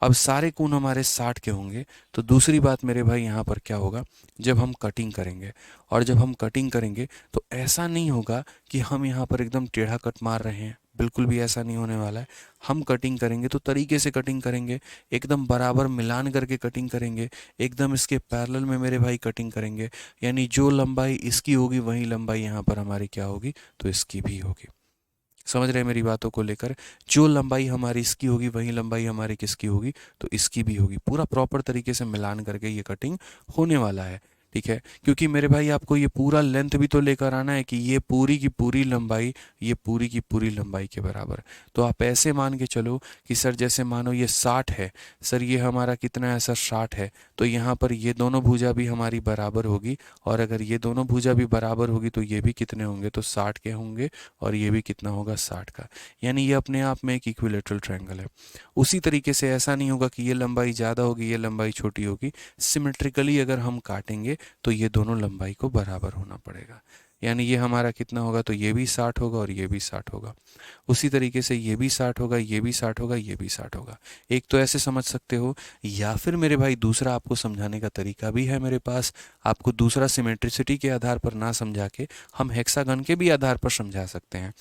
Speaker 1: अब सारे कोण हमारे 60 के होंगे तो दूसरी बात मेरे भाई यहाँ पर क्या होगा, जब हम कटिंग करेंगे और जब हम कटिंग करेंगे तो ऐसा नहीं होगा कि हम यहाँ पर एकदम टेढ़ा कट मार रहे हैं, बिल्कुल भी ऐसा नहीं होने वाला है। हम कटिंग करेंगे तो तरीके से कटिंग करेंगे, एकदम बराबर मिलान करके कटिंग करेंगे, एकदम इसके पैरेलल में मेरे भाई कटिंग करेंगे। यानी जो लंबाई इसकी होगी वही लंबाई यहाँ पर हमारी क्या होगी, तो इसकी भी होगी। समझ रहे हैं मेरी बातों को लेकर? जो लंबाई हमारी इसकी होगी वही लंबाई हमारी किसकी होगी, तो इसकी भी होगी। पूरा प्रॉपर तरीके से मिलान करके ये कटिंग होने वाला है, ठीक है। क्योंकि मेरे भाई आपको ये पूरा लेंथ भी तो लेकर आना है कि ये पूरी की पूरी लंबाई, ये पूरी की पूरी लंबाई के बराबर। तो आप ऐसे मान के चलो कि सर जैसे मानो ये 60 है, सर ये हमारा कितना है सर 60 है, तो यहाँ पर ये दोनों भुजा भी हमारी बराबर होगी, और अगर ये दोनों भुजा भी बराबर होगी तो ये भी कितने होंगे, तो 60 के होंगे, और ये भी कितना होगा 60 का। यानी ये अपने आप में एक इक्विलेटरल ट्रायंगल है। उसी तरीके से ऐसा नहीं होगा कि ये लंबाई ज़्यादा होगी ये लंबाई छोटी होगी, सिमेट्रिकली अगर हम काटेंगे तो ये दोनों लंबाई को बराबर होना पड़ेगा। यानी ये हमारा कितना होगा, तो ये भी 60 होगा और ये भी 60 होगा। उसी तरीके से ये भी 60 होगा, ये भी 60 होगा, ये भी 60 होगा। एक तो ऐसे समझ सकते हो, या फिर मेरे भाई दूसरा आपको समझाने का तरीका भी है मेरे पास। आपको दूसरा सिमेट्रिसिटी के आधार पर ना समझा के हम हेक्सागन के भी आधार पर समझा सकते हैं।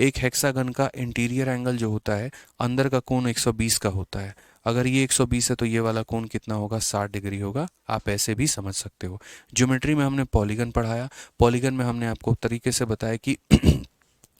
Speaker 1: एक हेक्सागन का इंटीरियर एंगल जो होता है, अंदर का कोण 120 का होता है। अगर ये 120 है तो ये वाला कोण कितना होगा, 60 डिग्री होगा। आप ऐसे भी समझ सकते हो। ज्योमेट्री में हमने पॉलीगन पढ़ाया, पॉलीगन में हमने आपको तरीके से बताया कि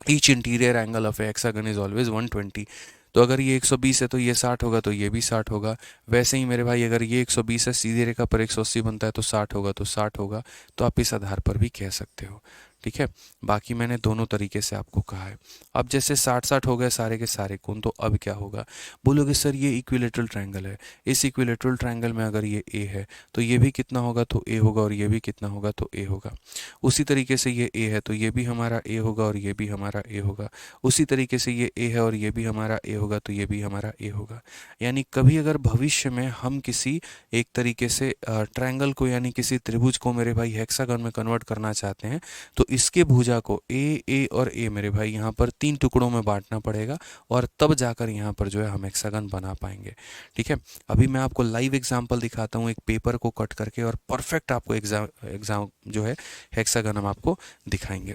Speaker 1: each interior angle of A hexagon is always 120। तो अगर ये 120 है तो ये 60 होगा, तो ये भी 60 होगा। वैसे ही मेरे भाई अगर ये 120 है, सीधी रेखा पर 180 बनता है, तो 60 होगा, तो 60 होगा। तो आप इस आधार पर भी कह सकते हो, ठीक है। बाकी मैंने दोनों तरीके से आपको कहा है। अब जैसे 60-60 हो गए सारे के सारे कोण, तो अब क्या होगा, बोलोगे सर ये इक्विलेटरल ट्रायंगल है, इस इक्विलेटरल ट्रायंगल में अगर ये ए है तो ये भी कितना होगा, तो ए होगा, और ये भी कितना होगा, तो ए होगा। उसी तरीके से ये ए है तो ये भी हमारा ए होगा, और ये भी हमारा ए होगा। उसी तरीके से ये ए है और ये भी हमारा ए होगा, तो ये भी हमारा ए होगा। यानी कभी अगर भविष्य में हम किसी एक तरीके से ट्रायंगल को, यानी किसी त्रिभुज को मेरे भाई हेक्सागन में कन्वर्ट करना चाहते हैं, तो इसके भुजा को ए और ए मेरे भाई यहाँ पर 3 टुकड़ों में बांटना पड़ेगा, और तब जाकर यहाँ पर जो है हम हेक्सागन बना पाएंगे, ठीक है। अभी मैं आपको लाइव एग्जांपल दिखाता हूँ, एक पेपर को कट करके, और परफेक्ट आपको एग्जाम जो है हेक्सागन हम आपको दिखाएंगे।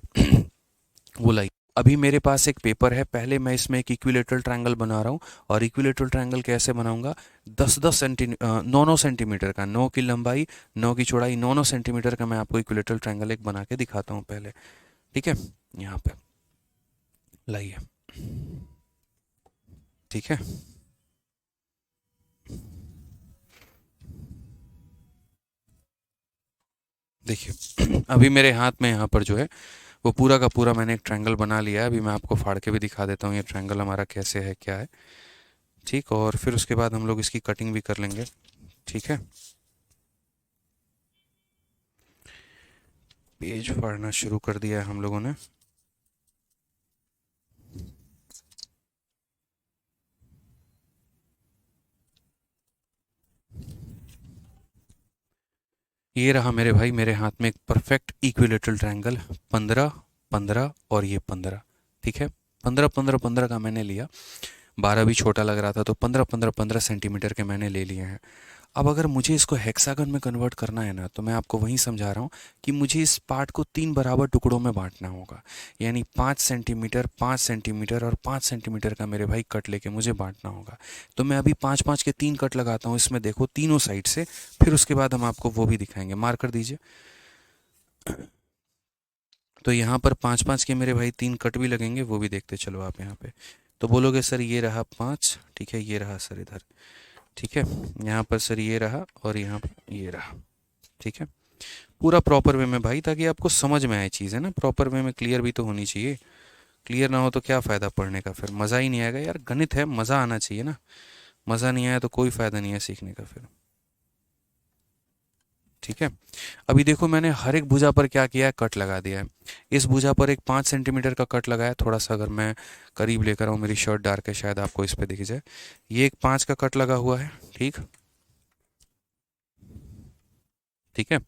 Speaker 1: वो लाइव अभी मेरे पास एक पेपर है, पहले मैं इसमें एक इक्विलेटरल ट्रायंगल बना रहा हूँ। और इक्विलेटरल ट्रायंगल कैसे बनाऊंगा, 10-10 9-9 सेंटीमीटर का, 9 की लंबाई 9 की चौड़ाई 9-9 सेंटीमीटर का मैं आपको इक्विलेटरल ट्रायंगल एक बना के दिखाता हूँ पहले, ठीक है। यहाँ पे लाइए, ठीक है। देखिए अभी मेरे हाथ में यहाँ पर जो है वो पूरा का पूरा मैंने एक ट्रायंगल बना लिया है। अभी मैं आपको फाड़ के भी दिखा देता हूँ ये ट्रायंगल हमारा कैसे है, क्या है, ठीक। और फिर उसके बाद हम लोग इसकी कटिंग भी कर लेंगे, ठीक है। पेज फाड़ना शुरू कर दिया है हम लोगों ने। ये रहा मेरे भाई मेरे हाथ में एक परफेक्ट इक्विलेटरल ट्रायंगल, 15 15 और ये 15, ठीक है। 15 15 15 का मैंने लिया, 12 भी छोटा लग रहा था, तो 15 15 15 सेंटीमीटर के मैंने ले लिए हैं। अब अगर मुझे इसको हेक्सागन में कन्वर्ट करना है ना, तो मैं आपको वहीं समझा रहा हूँ कि मुझे इस पार्ट को 3 बराबर टुकड़ों में बांटना होगा। यानी 5 सेंटीमीटर 5 सेंटीमीटर और 5 सेंटीमीटर का मेरे भाई कट लेके मुझे बांटना होगा। तो मैं अभी 5-5 के 3 कट लगाता हूँ इसमें, देखो तीनों साइड से। फिर उसके बाद हम आपको वो भी दिखाएंगे, मार्क कर दीजिए। तो यहाँ पर 5-5 के मेरे भाई 3 कट भी लगेंगे, वो भी देखते चलो आप यहाँ पे। तो बोलोगे सर ये रहा 5, ठीक है, ये रहा सर इधर, ठीक है। यहाँ पर सर ये रहा, और यहाँ पर ये रहा, ठीक है। पूरा प्रॉपर वे में भाई, ताकि आपको समझ में आए चीज़, है ना। प्रॉपर वे में क्लियर भी तो होनी चाहिए। क्लियर ना हो तो क्या फ़ायदा पढ़ने का, फिर मज़ा ही नहीं आएगा यार। गणित है, मज़ा आना चाहिए ना। मज़ा नहीं आया तो कोई फ़ायदा नहीं है सीखने का फिर, ठीक है। अभी देखो मैंने हर एक भुजा पर क्या किया है, कट लगा दिया है। इस भुजा पर एक 5 सेंटीमीटर का कट लगाया, थोड़ा सा अगर मैं करीब लेकर आऊँ, मेरी शर्ट डार्क है शायद आपको इस पे दिख जाए, ये एक 5 का कट लगा हुआ है, ठीक, ठीक है।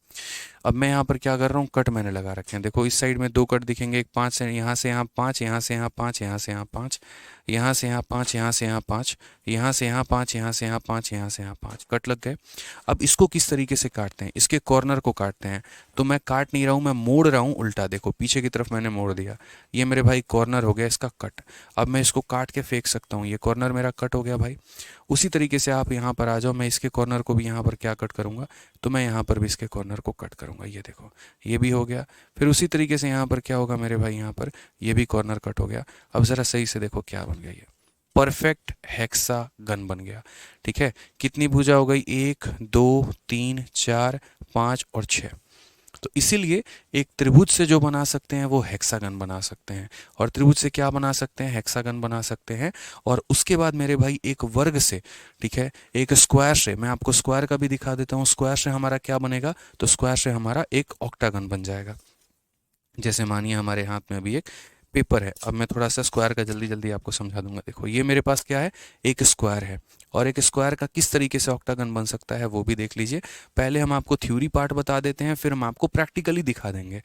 Speaker 1: अब मैं यहाँ पर क्या कर रहा हूँ, कट मैंने लगा रखे हैं। देखो इस साइड में 2 कट दिखेंगे, एक 5 से यहाँ 5, यहाँ से यहाँ 5, यहाँ से यहाँ 5, यहाँ से यहाँ 5, यहाँ से यहाँ 5, यहाँ से यहाँ 5, यहाँ से यहाँ 5, यहाँ से यहाँ 5, यहाँ से यहाँ 5, कट लग गए। अब इसको किस तरीके से काटते हैं, इसके कॉर्नर को काटते हैं। तो मैं काट नहीं रहा हूँ, मैं मोड़ रहा हूँ उल्टा, देखो पीछे की तरफ मैंने मोड़ दिया, ये मेरे भाई कॉर्नर हो गया इसका कट। अब मैं इसको काट के फेंक सकता हूँ, ये कॉर्नर मेरा कट हो गया भाई। उसी तरीके से आप यहाँ पर आ जाओ, मैं इसके कॉर्नर को भी यहाँ पर क्या कट करूँगा, तो मैं यहाँ पर भी इसके कॉर्नर को कट करूँगा, ये देखो ये भी हो गया। फिर उसी तरीके से यहाँ पर क्या होगा मेरे भाई, यहाँ पर ये भी कॉर्नर कट हो गया। अब ज़रा सही से देखो क्या बन गया, ये परफेक्ट हेक्सागन बन गया। ठीक है, कितनी भुजा हो गई, 1 2 3 4 5 और 6। तो इसीलिए एक त्रिभुज से जो बना सकते हैं वो हेक्सागन बना सकते हैं, और त्रिभुज से क्या बना सकते हैं, हेक्सागन बना सकते हैं। और उसके बाद मेरे भाई एक वर्ग से, ठीक है, एक स्क्वायर से, मैं आपको स्क्वायर का भी दिखा देता हूँ, स्क्वायर से हमारा क्या बनेगा, तो स्क्वायर से हमारा एक ऑक्टागन बन जाएगा। जैसे मानिए हमारे हाथ में अभी एक पेपर है, अब मैं थोड़ा सा स्क्वायर का जल्दी जल्दी आपको समझा दूंगा। देखो ये मेरे पास क्या है, एक स्क्वायर है, और एक स्क्वायर का किस तरीके से ऑक्टागन बन सकता है वो भी देख लीजिए। पहले हम आपको थ्योरी पार्ट बता देते हैं, फिर हम आपको प्रैक्टिकली दिखा देंगे।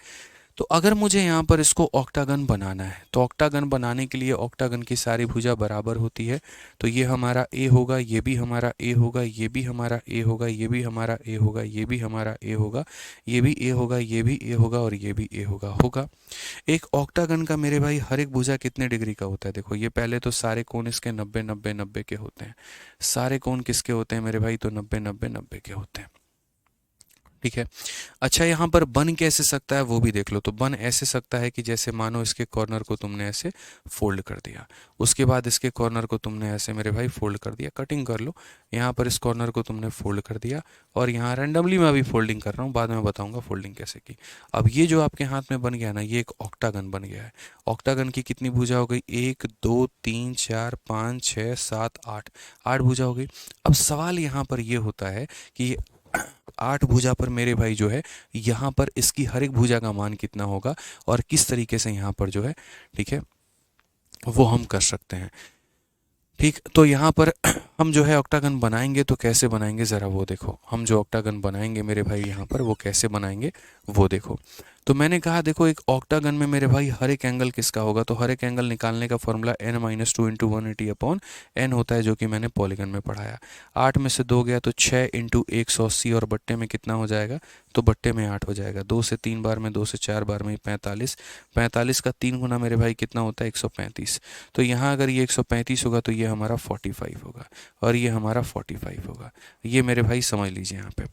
Speaker 1: तो अगर मुझे यहाँ पर इसको ऑक्टागन बनाना है, तो ऑक्टागन बनाने के लिए ऑक्टागन की सारी भुजा बराबर होती है। तो ये हमारा ए होगा, ये भी हमारा ए होगा, ये भी हमारा ए होगा, ये भी हमारा ए होगा, ये भी हमारा ए होगा, ये भी ए होगा, ये भी ए होगा, और ये भी ए होगा। एक ऑक्टागन का मेरे भाई हर एक भुजा कितने डिग्री का होता है, देखो ये पहले तो सारे कोण इसके 90 90 90 के होते हैं। सारे कोण किसके होते हैं मेरे भाई, तो 90 90 90 के होते हैं। ठीक है, अच्छा यहाँ पर बन कैसे सकता है वो भी देख लो। तो बन ऐसे सकता है कि जैसे मानो इसके कॉर्नर को तुमने ऐसे फोल्ड कर दिया, उसके बाद इसके कॉर्नर को तुमने ऐसे मेरे भाई फोल्ड कर दिया, कटिंग कर लो, यहाँ पर इस कॉर्नर को तुमने फोल्ड कर दिया, और यहाँ रैंडमली मैं अभी फोल्डिंग कर रहा हूँ, बाद में बताऊंगा फोल्डिंग कैसे की। अब ये जो आपके हाथ में बन गया ना, ये एक ऑक्टागन बन गया है। ऑक्टागन की कितनी भुजा हो गई, 1 2 3 4 5 6 7 8, 8 भुजा हो गई। अब सवाल यहाँ पर ये होता है कि 8 भुजा पर मेरे भाई जो है, यहाँ पर इसकी हर एक भुजा का मान कितना होगा, और किस तरीके से यहाँ पर जो है, ठीक है, वो हम कर सकते हैं। ठीक, तो यहाँ पर हम जो है ऑक्टागन बनाएंगे, तो कैसे बनाएंगे ज़रा वो देखो। हम जो ऑक्टागन बनाएंगे मेरे भाई यहाँ पर, वो कैसे बनाएंगे वो देखो। तो मैंने कहा देखो, एक ऑक्टागन में मेरे भाई हर एक एंगल किसका होगा, तो हर एक एंगल निकालने का फॉर्मूला n-2 इंटू 180/n होता है, जो कि मैंने पॉलीगन में पढ़ाया। 8 में से 2 गया तो 6 इंटू 180, और बट्टे में कितना हो जाएगा, तो बट्टे में 8 हो जाएगा। 2 से 3 बार में, 2 से 4 बार में 45, 45 का 3 गुना मेरे भाई कितना होता है, 135। तो यहाँ अगर ये 135 होगा तो ये हमारा 45 होगा, और ये हमारा 45 होगा। ये मेरे भाई समझ लीजिए। यहाँ पे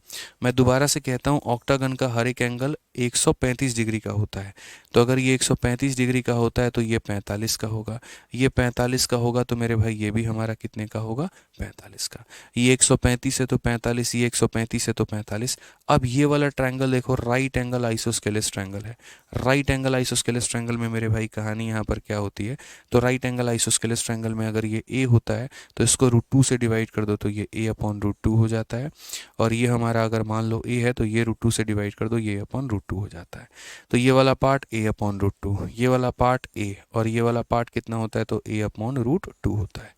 Speaker 1: मैं दोबारा से कहता हूँ, ऑक्टागन का हर एक एंगल 135 डिग्री का होता है। तो अगर ये 135 डिग्री का होता है तो ये 45 का होगा, ये 45 का होगा, तो मेरे भाई ये भी हमारा कितने का होगा, 45 का। ये 135 है तो 45, ये 135 है तो 45। अब ये वाला ट्रायंगल देखो, राइट एंगल आइसोस्केलेस ट्रायंगल है। राइट एंगल आइसोस्केलेस ट्रायंगल में मेरे भाई कहानी यहाँ पर क्या होती है, तो राइट एंगल आइसोस्केलेस ट्रायंगल में अगर ये ए होता है तो इसको √2 से डिवाइड कर दो, तो ये a/√2 हो जाता है। और ये हमारा अगर मान लो a है तो ये √2 से डिवाइड कर दो, ये a/√2 हो जाता है। तो ये वाला पार्ट a/√2, ये वाला पार्ट a, और ये वाला पार्ट कितना होता है, तो a/√2 होता है।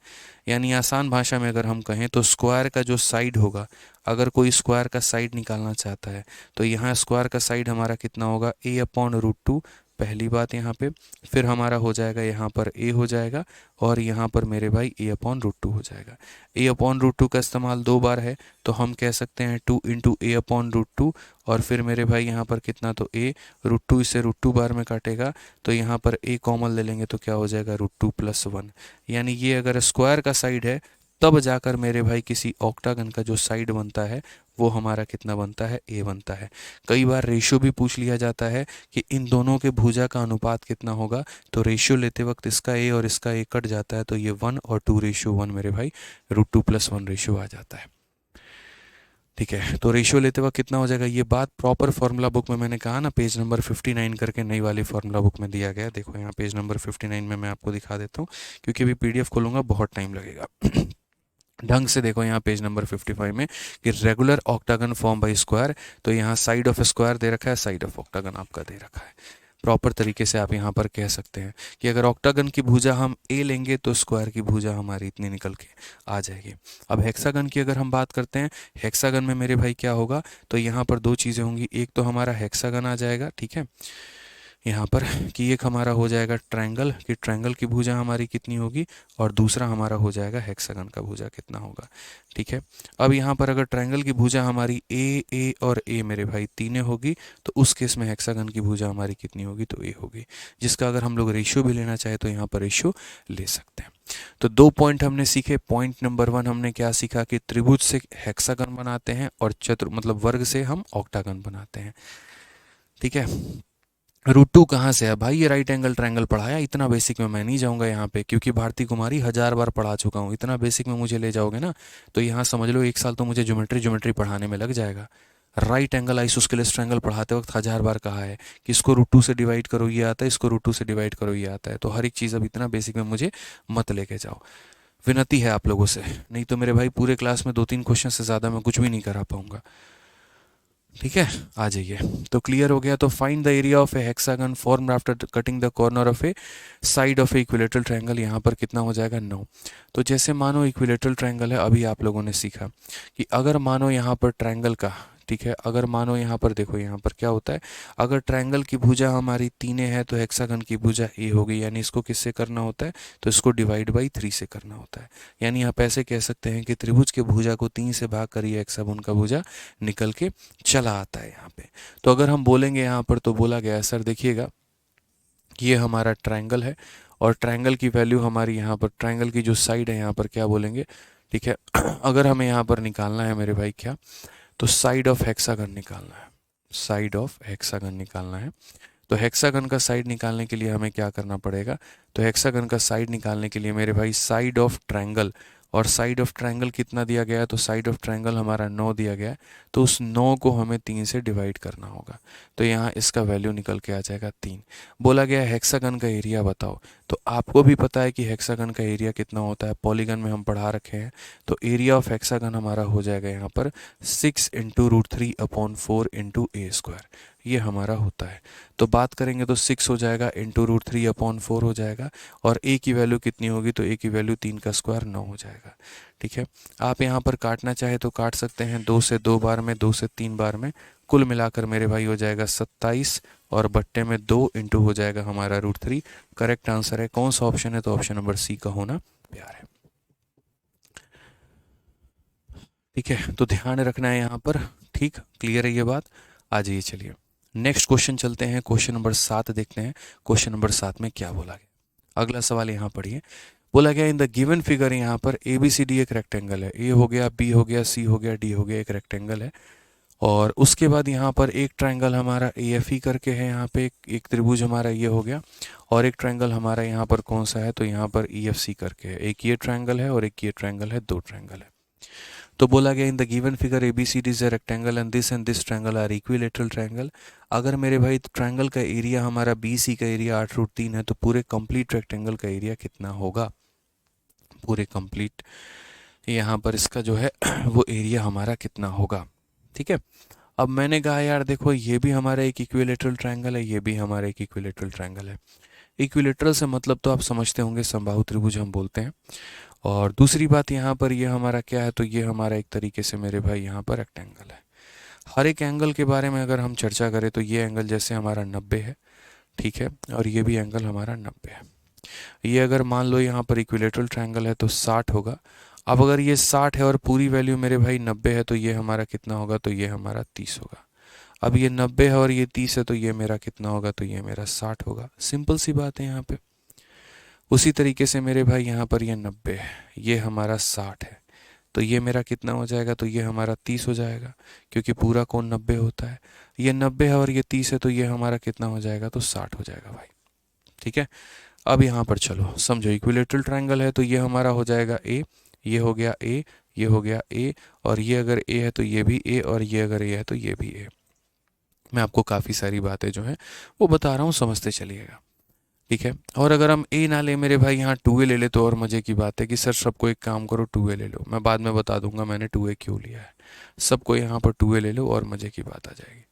Speaker 1: यानी आसान भाषा में अगर हम कहें तो स्क्वायर का जो साइड होगा, अगर कोई स्क्वायर का साइड निकालना चाहता है तो यहाँ स्क्वायर का साइड हमारा कितना होगा, a/√2, पहली बात यहाँ पे। फिर हमारा हो जाएगा यहाँ पर a हो जाएगा, और यहाँ पर मेरे भाई a/√2 हो जाएगा। a/√2 का इस्तेमाल 2 बार है, तो हम कह सकते हैं 2 इंटू a/√2, और फिर मेरे भाई यहाँ पर कितना, तो a, √2 इसे √2 बार में काटेगा, तो यहाँ पर a कॉमन ले लेंगे तो क्या हो जाएगा, √2 + 1। यानी ये अगर स्क्वायर का साइड है तब जाकर मेरे भाई किसी ऑक्टागन का जो साइड बनता है वो हमारा कितना बनता है, a बनता है। कई बार रेशियो भी पूछ लिया जाता है कि इन दोनों के भुजा का अनुपात कितना होगा, तो रेशियो लेते वक्त इसका a और इसका a कट जाता है, तो ये 1 और 2:1 मेरे भाई, √2 + 1 रेशियो आ जाता है। ठीक है, तो रेशियो लेते वक्त कितना हो जाएगा, ये बात प्रॉपर फार्मूला बुक में मैंने कहा ना, पेज नंबर 59 करके नई वाली फार्मूला बुक में दिया गया है। देखो यहाँ पेज नंबर 59 में मैं आपको दिखा देता हूँ, क्योंकि अभी पीडीएफ खोलूँगा बहुत टाइम लगेगा। ढंग से देखो यहाँ पेज नंबर 55 में कि regular octagon form by square, तो यहाँ साइड ऑफ स्क्वायर दे रखा है, साइड ऑफ ऑक्टागन आपका दे रखा है। प्रॉपर तरीके से आप यहाँ पर कह सकते हैं कि अगर ऑक्टागन की भुजा हम a लेंगे तो स्क्वायर की भुजा हमारी इतनी निकल के आ जाएगी। अब हेक्सागन की अगर हम बात करते हैं, हेक्सागन में मेरे भाई क्या होगा, तो यहाँ पर 2 चीज़ें होंगी, एक तो हमारा हेक्सागन आ जाएगा, ठीक है, यहाँ पर कि एक हमारा हो जाएगा ट्रायंगल, कि ट्रायंगल की भुजा हमारी कितनी होगी, और दूसरा हमारा हो जाएगा हेक्सागन का भुजा कितना होगा। ठीक है, अब यहाँ पर अगर ट्रायंगल की भुजा हमारी ए और ए मेरे भाई तीनों होगी, तो उस केस में हेक्सागन की भुजा हमारी कितनी होगी, तो ए होगी, जिसका अगर हम लोग रेशियो भी लेना चाहे तो यहाँ पर रेशियो ले सकते हैं। तो 2 पॉइंट हमने सीखे। पॉइंट नंबर 1 हमने क्या सीखा कि त्रिभुज से हेक्सागन बनाते हैं और मतलब वर्ग से हम ऑक्टागन बनाते हैं। ठीक है, रूट टू कहाँ से है भाई, ये राइट एंगल ट्रायंगल पढ़ाया, इतना बेसिक में मैं नहीं जाऊंगा यहाँ पे, क्योंकि भारती कुमारी 1000 बार पढ़ा चुका हूँ। इतना बेसिक में मुझे ले जाओगे ना तो यहाँ समझ लो 1 साल तो मुझे ज्योमेट्री पढ़ाने में लग जाएगा। राइट एंगल आइसोस्केलेस ट्रायंगल पढ़ाते वक्त 1000 बार कहा है कि इसको रूट टू से डिवाइड करो ये आता है, इसको रूट टू से डिवाइड करो ये आता है। तो हर एक चीज़ अब इतना बेसिक में मुझे मत लेके जाओ, विनती है आप लोगों से, नहीं तो मेरे भाई पूरे क्लास में 2-3 क्वेश्चन से ज़्यादा मैं कुछ भी नहीं करा पाऊंगा। ठीक है, आ जाइए। तो क्लियर हो गया। तो find the area of A hexagon formed after cutting the corner of A side of A equilateral triangle, यहाँ पर कितना हो जाएगा 9। तो जैसे मानो इक्विलेटरल ट्रायंगल है, अभी आप लोगों ने सीखा कि अगर मानो यहाँ पर ट्रायंगल का, ठीक है, अगर मानो यहाँ पर देखो यहाँ पर क्या होता है, अगर ट्रायंगल की भुजा हमारी 3 है तो हेक्सागन की भुजा ए होगी, यानी इसको किससे करना होता है, तो इसको डिवाइड बाई 3 से करना होता है। यानी आप ऐसे कह सकते हैं कि त्रिभुज के भुजा को 3 से भाग करिए, हेक्सागन का भुजा निकल के चला आता है यहाँ पे। तो अगर हम बोलेंगे यहाँ पर, तो बोला गया है सर देखिएगा ये हमारा ट्रायंगल है और ट्रायंगल की वैल्यू हमारी यहाँ पर, ट्रायंगल की जो साइड है यहाँ पर क्या बोलेंगे, ठीक है, अगर हमें यहाँ पर निकालना है मेरे भाई क्या, तो साइड ऑफ हेक्सागन निकालना है, साइड ऑफ हेक्सागन निकालना है। तो हेक्सागन का साइड निकालने के लिए हमें क्या करना पड़ेगा, तो हेक्सागन का साइड निकालने के लिए मेरे भाई साइड ऑफ ट्रायंगल, और साइड ऑफ ट्रायंगल कितना दिया गया है, तो साइड ऑफ ट्रायंगल हमारा 9 दिया गया है, तो उस 9 को हमें 3 से डिवाइड करना होगा। तो यहाँ इसका वैल्यू निकल के आ जाएगा 3। बोला गया हेक्सागन का एरिया बताओ, तो आपको भी पता है कि हेक्सागन का एरिया कितना होता है, पॉलीगन में हम पढ़ा रखे हैं। तो एरिया ऑफ हेक्सागन हमारा हो जाएगा यहाँ पर 6 इंटू √3/4 इंटू a², ये हमारा होता है। तो बात करेंगे तो 6 हो जाएगा इंटू √3/4 हो जाएगा, और a की वैल्यू कितनी होगी, तो a की वैल्यू 3 का स्क्वायर 9 हो जाएगा। ठीक है, आप यहाँ पर काटना चाहे तो काट सकते हैं, 2 से 2 बार में, 2 से 3 बार में, कुल मिलाकर मेरे भाई हो जाएगा 27, और बट्टे में 2 इंटू हो जाएगा हमारा √3। करेक्ट आंसर है कौन सा ऑप्शन है, तो ऑप्शन नंबर सी का होना प्यार है। ठीक है, तो ध्यान रखना है यहाँ पर। ठीक, क्लियर है ये बात। आ जाइए, चलिए नेक्स्ट क्वेश्चन चलते हैं, क्वेश्चन नंबर 7 देखते हैं। क्वेश्चन नंबर 7 में क्या बोला गया, अगला सवाल यहाँ पढ़िए। बोला गया इन द गिवन फिगर, यहाँ पर ए बी सी डी एक रेक्टेंगल है, ए हो गया, बी हो गया, सी हो गया, डी हो गया, एक रेक्टेंगल है। और उसके बाद यहाँ पर एक ट्रायंगल हमारा ए एफ ई करके है, यहाँ पे एक त्रिभुज हमारा ये हो गया, और एक ट्रायंगल हमारा यहाँ पर कौन सा है, तो यहाँ पर ई एफ सी करके है। एक ये ट्रायंगल है और एक ये ट्रायंगल है, 2 ट्रायंगल है। तो बोला गया in the given figure A B C D is a rectangle and this triangle are equilateral triangle. अगर मेरे भाई ट्रायंगल का एरिया हमारा बी सी का एरिया 8√3 है, तो पूरे कंप्लीट रेक्टेंगल का एरिया कितना होगा, पूरे कंप्लीट यहाँ पर इसका जो है वो एरिया हमारा कितना होगा। ठीक है, अब मैंने कहा यार देखो ये भी हमारा एक इक्विलेटरल ट्रायंगल है, ये भी हमारा एक इक्विलेटरल ट्रायंगल है। इक्विलेटरल से मतलब तो आप समझते होंगे समबाहु त्रिभुज हम बोलते हैं। और दूसरी बात यहाँ पर ये हमारा क्या है, तो ये हमारा एक तरीके से मेरे भाई यहाँ पर रेक्टेंगल है। हर एक एंगल के बारे में अगर हम चर्चा करें तो ये एंगल जैसे हमारा 90 है, ठीक है, और ये भी एंगल हमारा 90 है। ये अगर मान लो यहाँ पर इक्विलेटरल ट्रायंगल है तो 60 होगा। अब अगर ये 60 है और पूरी वैल्यू मेरे भाई 90 है, तो ये हमारा कितना होगा, तो ये हमारा 30 होगा। अब ये 90 है और ये 30 है, तो ये मेरा कितना होगा, तो ये मेरा 60 होगा। सिंपल सी बात है यहाँ पे। उसी तरीके से मेरे भाई यहाँ पर ये 90 है, ये हमारा 60 है, तो ये मेरा कितना हो जाएगा, तो ये हमारा 30 हो जाएगा, क्योंकि पूरा कोण 90 होता है। ये 90 है और ये 30 है, तो ये हमारा कितना हो जाएगा, तो 60 हो जाएगा भाई। ठीक है, अब यहाँ पर चलो समझो, इक्विलेटरल ट्रायंगल है तो ये हमारा हो जाएगा ए, ये हो गया ए, ये हो गया ए, और ये अगर ए है तो ये भी ए, और ये अगर ए है तो ये भी ए। मैं आपको काफ़ी सारी बातें जो हैं वो बता रहा हूँ, समझते चलिएगा। ठीक है, और अगर हम ए ना ले मेरे भाई, यहाँ 2a ले ले, तो और मज़े की बात है कि सर सबको एक काम करो 2a ले लो, मैं बाद में बता दूंगा मैंने 2a क्यों लिया है। सबको यहाँ पर 2a ले लो और मज़े की बात आ जाएगी।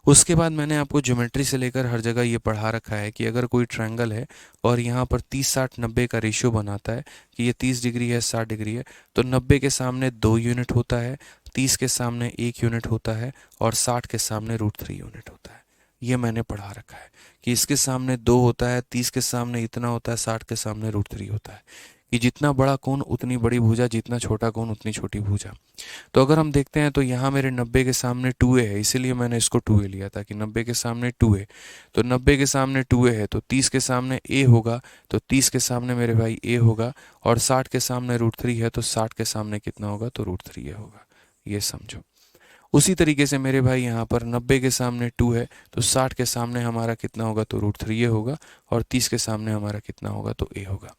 Speaker 1: उसके बाद मैंने आपको ज्योमेट्री से लेकर हर जगह ये पढ़ा रखा है कि अगर कोई ट्रायंगल है और यहाँ पर 30-60-90 का रेशियो बनाता है, कि ये 30 डिग्री है, 60 डिग्री है, तो 90 के सामने 2 यूनिट होता है, 30 के सामने 1 यूनिट होता है, और 60 के सामने √3 यूनिट होता है। ये मैंने पढ़ा रखा है कि इसके सामने 2 होता है, 30 के सामने इतना होता है, 60 के सामने √3 होता है, कि जितना बड़ा कोण उतनी बड़ी भुजा, जितना छोटा कोण उतनी छोटी भुजा। तो अगर हम देखते हैं तो यहाँ मेरे 90 के सामने 2a है, इसीलिए मैंने इसको 2a लिया था कि 90 के सामने 2a। तो 90 के सामने 2a है तो 30 के सामने a होगा, तो 30 के सामने मेरे भाई a होगा, और 60 के सामने √3 है तो 60 के सामने कितना होगा, तो √3a होगा। ये समझो। उसी तरीके से मेरे भाई यहाँ पर 90 के सामने 2 है तो 60 के सामने हमारा कितना होगा, तो √3a होगा, और 30 के सामने हमारा कितना होगा, तो a होगा।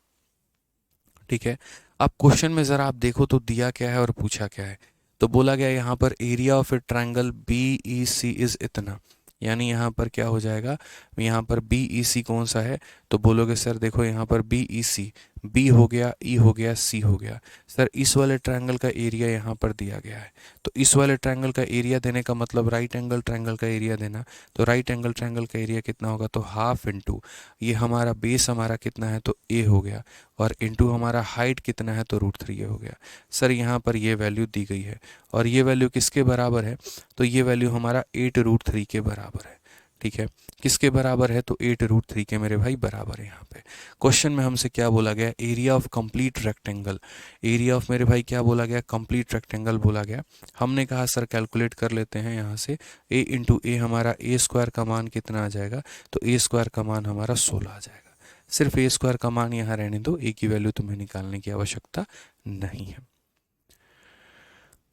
Speaker 1: ठीक है। अब क्वेश्चन में ज़रा आप देखो तो दिया क्या है और पूछा क्या है। तो बोला गया यहाँ पर area of a triangle BEC is इतना, यानी यहाँ पर क्या हो जाएगा, यहाँ पर BEC कौन सा है, तो बोलोगे सर देखो यहाँ पर BEC, B हो गया, E हो गया, C हो गया। सर इस वाले ट्रायंगल का एरिया यहाँ पर दिया गया है, तो इस वाले ट्रायंगल का एरिया देने का मतलब राइट एंगल ट्रायंगल का एरिया देना। तो राइट एंगल ट्रायंगल का एरिया कितना होगा, तो हाफ इंटू ये हमारा बेस हमारा कितना है, तो A हो गया, और इंटू हमारा हाइट कितना है, तो √3 हो गया। सर यहाँ पर ये वैल्यू दी गई है, और ये वैल्यू किसके बराबर है, तो ये वैल्यू हमारा 8√3 के बराबर है। ठीक है, किसके बराबर है, तो 8√3 के मेरे भाई बराबर है। यहाँ पे क्वेश्चन में हमसे क्या बोला गया, area of complete rectangle. Area of मेरे भाई क्या बोला गया, कंप्लीट रेक्टेंगल बोला गया। हमने कहा सर कैलकुलेट कर लेते हैं यहाँ से, a इंटू ए हमारा a² का मान कितना आ जाएगा, तो a² का मान हमारा 16 आ जाएगा। सिर्फ a² का मान यहाँ रहने दो, a की वैल्यू तुम्हें निकालने की आवश्यकता नहीं है।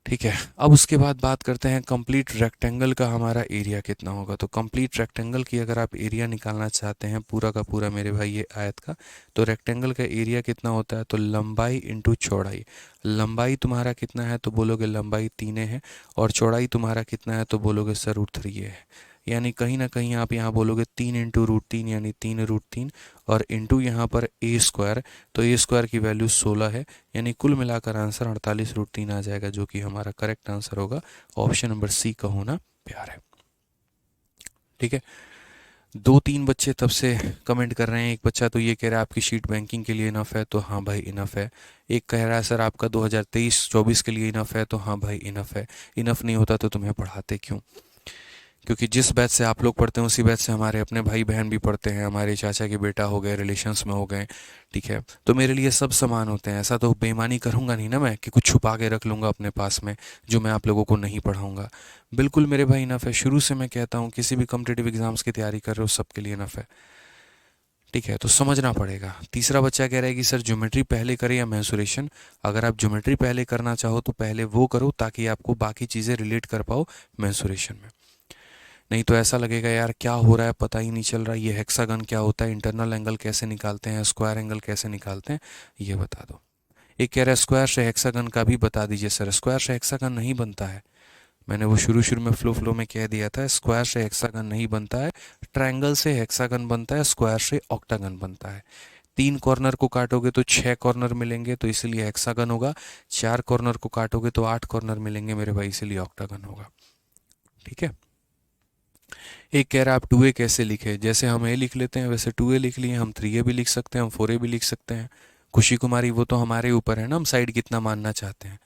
Speaker 1: ठीक है, अब उसके बाद बात करते हैं कंप्लीट रेक्टेंगल का हमारा एरिया कितना होगा। तो कंप्लीट रेक्टेंगल की अगर आप एरिया निकालना चाहते हैं पूरा का पूरा मेरे भाई ये आयत का, तो रेक्टेंगल का एरिया कितना होता है, तो लंबाई इंटू चौड़ाई। लंबाई तुम्हारा कितना है, तो बोलोगे लंबाई 3 है, और चौड़ाई तुम्हारा कितना है, तो बोलोगे सर √3 है। यानी कहीं ना कहीं आप यहाँ बोलोगे 3 इंटू √3 यानी 3√3, और इंटू यहाँ पर a², तो a² की वैल्यू 16 है, यानी कुल मिलाकर आंसर 48√3 आ जाएगा, जो कि हमारा करेक्ट आंसर होगा। ऑप्शन नंबर सी का होना प्यार है। ठीक है, 2-3 बच्चे तब से कमेंट कर रहे हैं। एक बच्चा तो ये कह रहा है आपकी शीट बैंकिंग के लिए इनफ है, तो हाँ भाई इनफ है। एक कह रहा है सर आपका 2023-24 के लिए इनफ है, तो हाँ भाई इनफ है। इनफ नहीं होता तो तुम्हें पढ़ाते क्यों, क्योंकि जिस बैच से आप लोग पढ़ते हैं उसी बैच से हमारे अपने भाई बहन भी पढ़ते हैं, हमारे चाचा के बेटा हो गए, रिलेशंस में हो गए। ठीक है, तो मेरे लिए सब समान होते हैं। ऐसा तो बेईमानी करूंगा नहीं ना मैं कि कुछ छुपा के रख लूंगा अपने पास में जो मैं आप लोगों को नहीं पढ़ाऊंगा। बिल्कुल मेरे भाई इनफ है। शुरू से मैं कहता हूँ किसी भी कॉम्पिटिटिव एग्जाम्स की तैयारी कर रहे हो सबके लिए इनफ है। ठीक है, तो समझना पड़ेगा। तीसरा बच्चा कह रहा है कि सर ज्योमेट्री पहले करें या मेंसुरेशन। अगर आप ज्योमेट्री पहले करना चाहो तो पहले वो करो ताकि आपको बाकी चीज़ें रिलेट कर पाओ मेंसुरेशन में। नहीं तो ऐसा लगेगा यार क्या हो रहा है पता ही नहीं चल रहा, ये हेक्सागन क्या होता है, इंटरनल एंगल कैसे निकालते हैं, स्क्वायर एंगल कैसे निकालते हैं, ये बता दो। एक कह रहा है स्क्वायर से हेक्सागन का भी बता दीजिए सर। स्क्वायर से हेक्सागन नहीं बनता है, मैंने वो शुरू में फ्लो में कह दिया था। स्क्वायर से हेक्सागन नहीं बनता है, ट्रायंगल से हेक्सागन बनता है, स्क्वायर से ऑक्टागन बनता है। 3 कॉर्नर को काटोगे तो 6 कॉर्नर मिलेंगे, तो इसलिए हेक्सागन होगा। 4 कॉर्नर को काटोगे तो 8 कॉर्नर मिलेंगे मेरे भाई, इसलिए ऑक्टागन होगा। ठीक है, एक कह रहा है आप 2a कैसे लिखे, जैसे हम a लिख लेते हैं वैसे 2a लिख लिए, हम 3a भी लिख सकते हैं, हम 4a भी लिख सकते हैं। खुशी कुमारी वो तो हमारे ऊपर है ना, हम साइड कितना मानना चाहते हैं।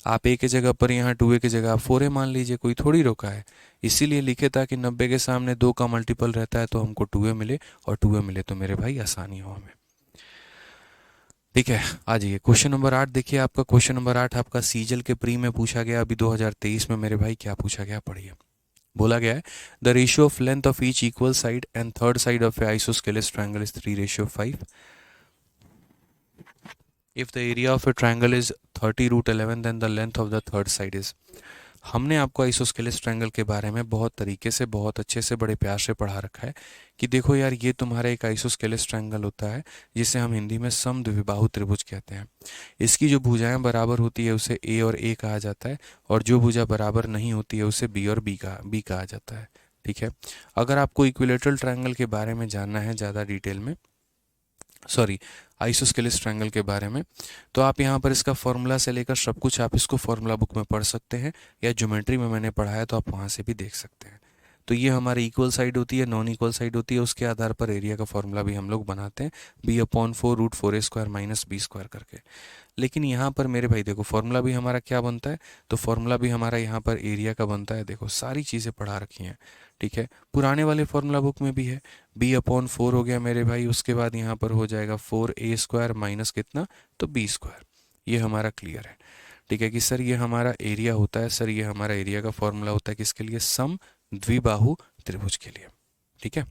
Speaker 1: आप a की जगह पर यहाँ 2a की जगह आप 4a मान लीजिए, कोई थोड़ी रोका है। इसीलिए लिखे ताकि 90 के सामने 2 का मल्टीपल रहता है तो हमको 2a मिले, और 2a मिले तो मेरे भाई आसानी हो हमें। ठीक है, आ जाइए क्वेश्चन नंबर 8 देखिए। आपका क्वेश्चन नंबर 8 आपका सीजल के प्री में पूछा गया, अभी 2023 में मेरे भाई क्या पूछा गया पढ़िए। बोला गया है the ratio of length of each equal side and third side of a isosceles triangle is 3:5। If the area of a triangle is 30√11 then the length of the third side is. हमने आपको isosceles triangle के बारे में बहुत तरीके से, बहुत अच्छे से, बड़े प्यार से पढ़ा रखा है कि देखो यार ये तुम्हारा एक आइसोस्केलेस ट्रायंगल होता है जिसे हम हिंदी में समद्विबाहु त्रिभुज कहते हैं। इसकी जो भुजाएं बराबर होती है उसे ए और ए कहा जाता है, और जो भुजा बराबर नहीं होती है उसे बी और बी कहा जाता है। ठीक है, अगर आपको इक्विलेटरल ट्रायंगल के बारे में जानना है ज़्यादा डिटेल में, सॉरी आइसोस्केलेस ट्रायंगल के बारे में, तो आप यहाँ पर इसका फॉर्मूला से लेकर सब कुछ आप इसको फॉर्मूला बुक में पढ़ सकते हैं, या ज्योमेट्री में मैंने पढ़ाया तो आप वहाँ से भी देख सकते हैं। तो ये हमारी इक्वल साइड होती है, नॉन इक्वल साइड होती है, उसके आधार पर एरिया का फॉर्मूला भी हम लोग बनाते हैं, b/4 √4a² - b² करके। लेकिन यहाँ पर मेरे भाई देखो फॉर्मूला भी हमारा क्या बनता है, तो फॉर्मूला भी हमारा यहाँ पर एरिया का बनता है। देखो सारी चीज़ें पढ़ा रखी हैं, ठीक है, पुराने वाले फॉर्मूला बुक में भी है। b/4 हो गया मेरे भाई, उसके बाद यहाँ पर हो जाएगा 4a² माइनस कितना, तो b²। ये हमारा क्लियर है, ठीक है कि सर ये हमारा एरिया होता है, सर ये हमारा एरिया का फॉर्मूला होता है किसके लिए, सम द्विबाहु त्रिभुज के लिए, ठीक है,